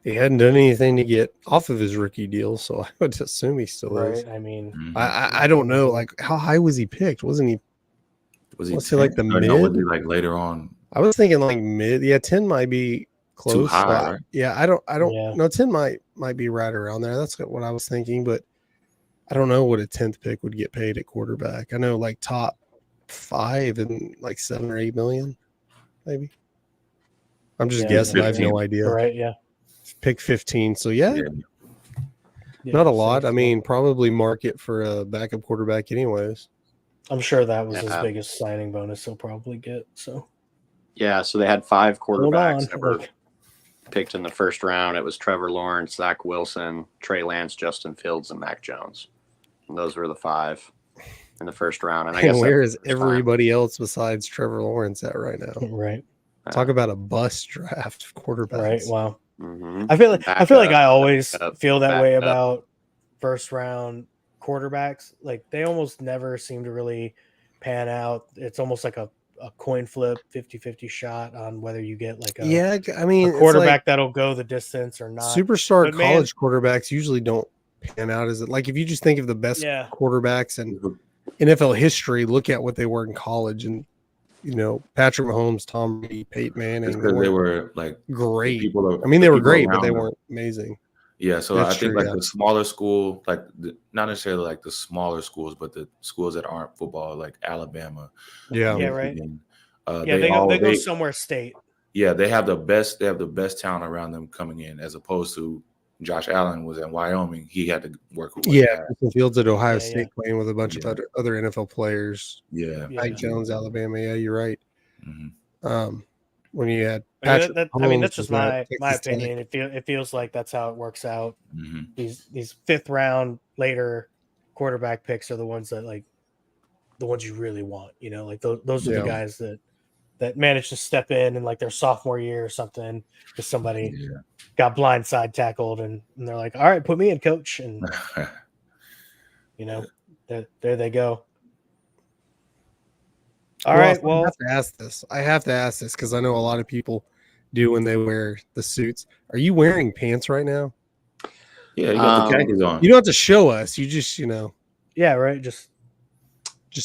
He hadn't done anything to get off of his rookie deal, so I would assume he still is. Right. I mean, I don't know. Like, how high was he picked? Wasn't he? Was he 10? Like the mid? No, was he like later on? I was thinking like mid. Yeah, 10 might be close. Too high, right? Yeah, I don't know. 10 might be right around there. That's what I was thinking, but I don't know what a 10th pick would get paid at quarterback. I know like top 5 and like 7 or 8 million, maybe. I'm just guessing. 15. I have no idea. Right. Yeah. Pick 15. So not a lot. I mean, probably market for a backup quarterback anyways. I'm sure that was his biggest signing bonus he'll probably get. So so they had 5 quarterbacks that were picked in the first round. It was Trevor Lawrence, Zach Wilson, Trey Lance, Justin Fields, and Mac Jones. And those were the 5 in the first round. And I guess where is everybody else besides Trevor Lawrence at right now? Right. Talk about a bust draft of quarterbacks. Right. Wow. I feel like I always feel that way about first round quarterbacks. Like they almost never seem to really pan out. It's almost like a coin flip, 50-50 shot on whether you get like a quarterback that'll go the distance or not. Superstar college quarterbacks usually don't pan out. Is it like if you just think of the best quarterbacks in NFL history, look at what they were in college, and Patrick Mahomes, Tom Brady, Peyton Manning. Because they were like great. They were great, but they weren't amazing. Yeah, so I think the smaller school, like not necessarily like the smaller schools, but the schools that aren't football, like Alabama. Yeah, right. They go somewhere state. Yeah, they have the best talent around them coming in, as opposed to Josh Allen was in Wyoming. He had to work with Fields at Ohio State playing with a bunch of other NFL players. Mike Jones, Alabama. Yeah, you're right. Mm-hmm. When you had Patrick that's just my opinion. It feels like that's how it works out. Mm-hmm. These 5th round later quarterback picks are the ones that like the ones you really want. Like those are the guys that managed to step in like their sophomore year or something because somebody got blindside tackled and they're like, all right, put me in, coach. And, there they go. All right. Well, I have to ask this because I know a lot of people do when they wear the suits. Are you wearing pants right now? Yeah, you got the khakis on. You don't have to show us. You just, Yeah, right. Just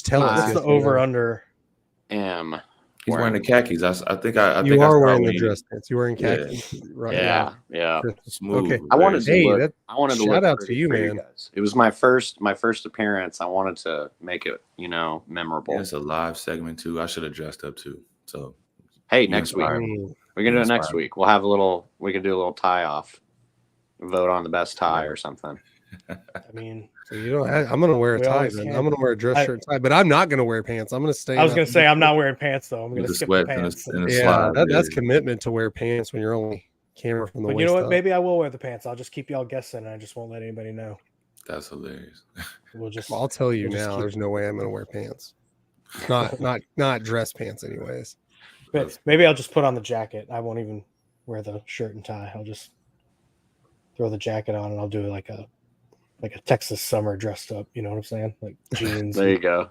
tell us. What's the over under? He's wearing the khakis. I think you are wearing the dress pants. You're wearing khakis, right? Yeah. Smooth. Okay. I wanted to. Shout out to you, man. It was my first appearance. I wanted to make it, memorable. Yeah, it's a live segment too. I should have dressed up too. So, hey, next week we can do it next week. We'll have we can do a little tie off, vote on the best tie or something. So I'm gonna wear a tie. Then I'm gonna wear a dress shirt and tie, but I'm not gonna wear pants. I'm gonna stay. I was gonna say I'm not wearing pants though. I'm gonna skip the pants. That's commitment to wear pants when you're only camera from the waist. You know what? Up. Maybe I will wear the pants. I'll just keep y'all guessing, and I just won't let anybody know. That's hilarious. I'll tell you now. There's no way I'm gonna wear pants. Not dress pants, anyways. But maybe I'll just put on the jacket. I won't even wear the shirt and tie. I'll just throw the jacket on, and I'll do like a Texas summer dressed up. You know what I'm saying? Like jeans. There you go.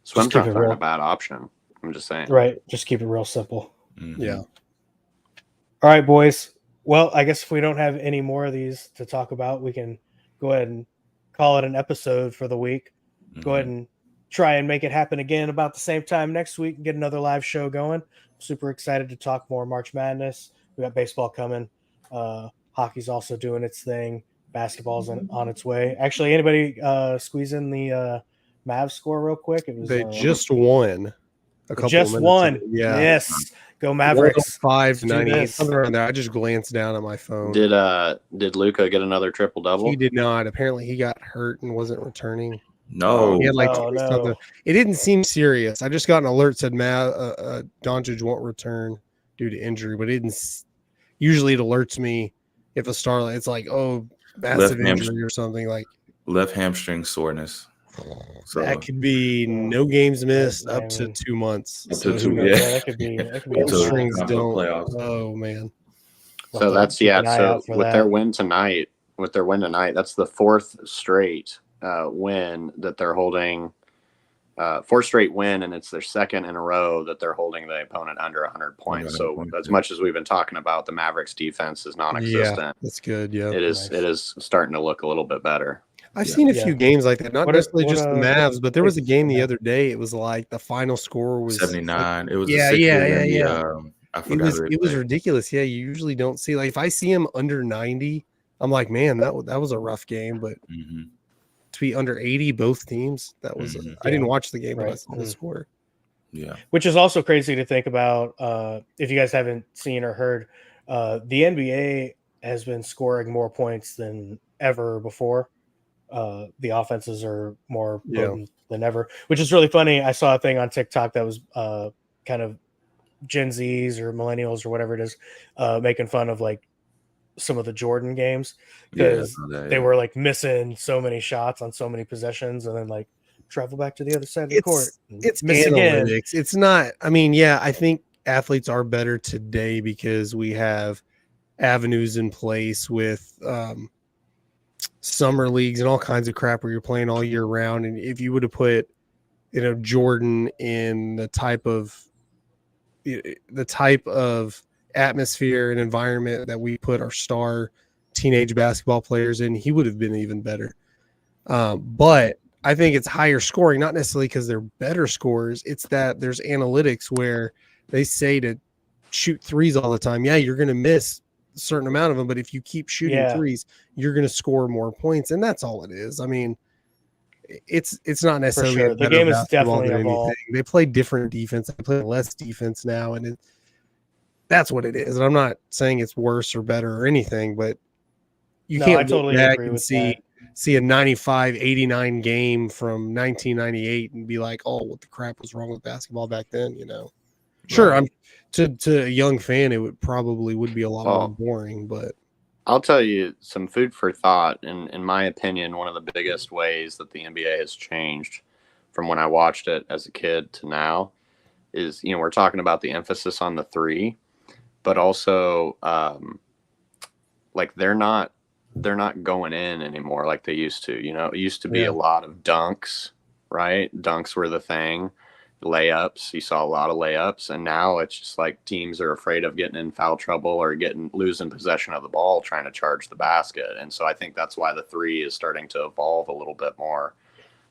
Swim trunks aren't a bad option. I'm just saying. Right. Just keep it real simple. Mm-hmm. Yeah. All right, boys. Well, I guess if we don't have any more of these to talk about, we can go ahead and call it an episode for the week. Go Mhm. ahead and try and make it happen again about the same time next week and get another live show going. Super excited to talk more March Madness. We got baseball coming. Hockey's also doing its thing. Basketball's on its way. Actually, anybody squeeze in the Mavs score real quick? It was They just won a couple just of minutes won. ago. Yeah. Yes. Go Mavericks. 105 to Let's do 98. this. Something around there. I just glanced down at my phone. Did Luca get another triple double? He did not. Apparently, he got hurt and wasn't returning. No. He had like Oh, 20 no. something. It didn't seem serious. I just got an alert said Doncic won't return due to injury, but it didn't. Usually, it alerts me if a star. It's like, oh, massive injury or something. Like left hamstring soreness. So that could be no games missed up to 2 months. Up So to who 2, knows? yeah. That could be a Hamstrings lot. don't. playoffs. Oh man. So that's Keep an eye So out for with that. their win tonight, that's the fourth straight win that they're holding. Fourth straight win, and it's their second in a row that they're holding the opponent under 100 points. So as much as we've been talking about, the Mavericks defense is non-existent. Yeah, that's good. Yeah, It is. Nice. It is starting to look a little bit better. I've seen a few games like that, not necessarily just the what, Mavs, but there was a game the other day. It was like the final score was 79. It was Yeah. I It forgot was ridiculous. Yeah, you usually don't see, like, if I see him under 90, I'm like, man, that was a rough game. But Mhm. to be under 80, both teams, that was. Mhm. I didn't watch the game, but I Right. saw the score. Yeah. Which is also crazy to think about. If you guys haven't seen or heard, the NBA has been scoring more points than ever before. The offenses are more potent than ever, which is really funny. I saw a thing on TikTok that was kind of Gen Zs or millennials or whatever it is, making fun of like some of the Jordan games because they were like missing so many shots on so many possessions and then like travel back to the other side of the court. It's miss analytics. again. It's not. I mean, yeah, I think athletes are better today because we have avenues in place with summer leagues and all kinds of crap where you're playing all year round. And if you would have put, Jordan in the type of atmosphere and environment that we put our star teenage basketball players in, he would have been even better. But I think it's higher scoring, not necessarily because they're better scorers. It's that there's analytics where they say to shoot threes all the time. Yeah, you're going to miss a certain amount of them, but if you keep shooting threes, you're going to score more points. And that's all it is. I mean, it's not necessarily sure. The game is definitely evolved. They play different defense. They play less defense now, and that's what it is. And I'm not saying it's worse or better or anything, but you can't I totally agree with see a 95-89 game from 1998 and be like, oh, what the crap was wrong with basketball back then? Sure, Right. to a young fan, it would be a lot more boring, but I'll tell you some food for thought. In my opinion, one of the biggest ways that the NBA has changed from when I watched it as a kid to now is, we're talking about the emphasis on the three, but also like they're not going in anymore like they used to. It used to be a lot of dunks, right? Dunks were the thing. Layups, you saw a lot of layups, and now it's just like teams are afraid of getting in foul trouble or losing possession of the ball trying to charge the basket. And so I think that's why the three is starting to evolve a little bit more,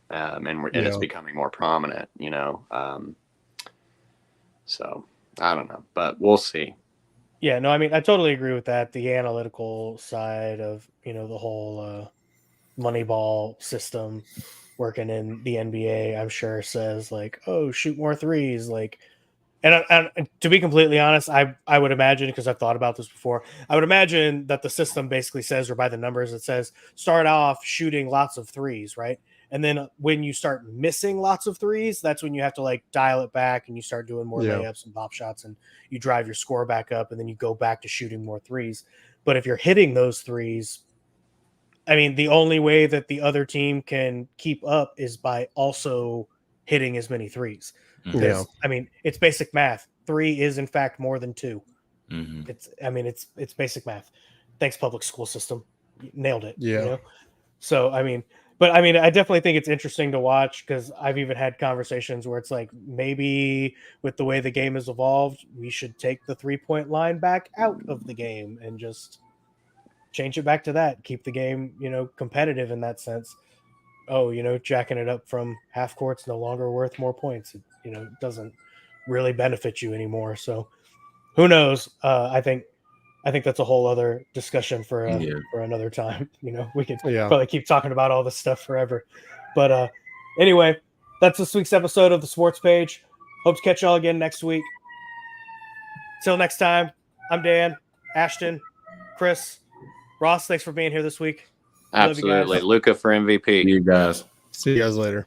and it's becoming more prominent. So I don't know, but we'll see. Yeah, no, I mean, I totally agree with that. The analytical side of, the whole Moneyball system working in the NBA, I'm sure says like, oh, shoot more threes. Like, and to be completely honest, I would imagine, because I've thought about this before, I would imagine that the system basically says, or by the numbers, it says start off shooting lots of threes, right? And then when you start missing lots of threes, that's when you have to like dial it back and you start doing more layups and pop shots and you drive your score back up and then you go back to shooting more threes. But if you're hitting those threes, I mean, the only way that the other team can keep up is by also hitting as many threes. Yeah. I mean, it's basic math. 3 is in fact more than 2. Mm-hmm. It's basic math. Thanks, public school system. You nailed it. Yeah. So, I definitely think it's interesting to watch because I've even had conversations where it's like, maybe with the way the game has evolved, we should take the 3-point line back out of the game and just change it back to that. Keep the game, competitive in that sense. Oh, jacking it up from half court's no longer worth more points. It doesn't really benefit you anymore. So who knows? I think that's a whole other discussion for another time. We could probably keep talking about all this stuff forever. But anyway, that's this week's episode of the Sports Page. Hope to catch y'all again next week. Till next time, I'm Dan, Ashton, Chris, Ross. Thanks for being here this week. Absolutely. Love you guys. Luka for MVP. You guys. See you guys later.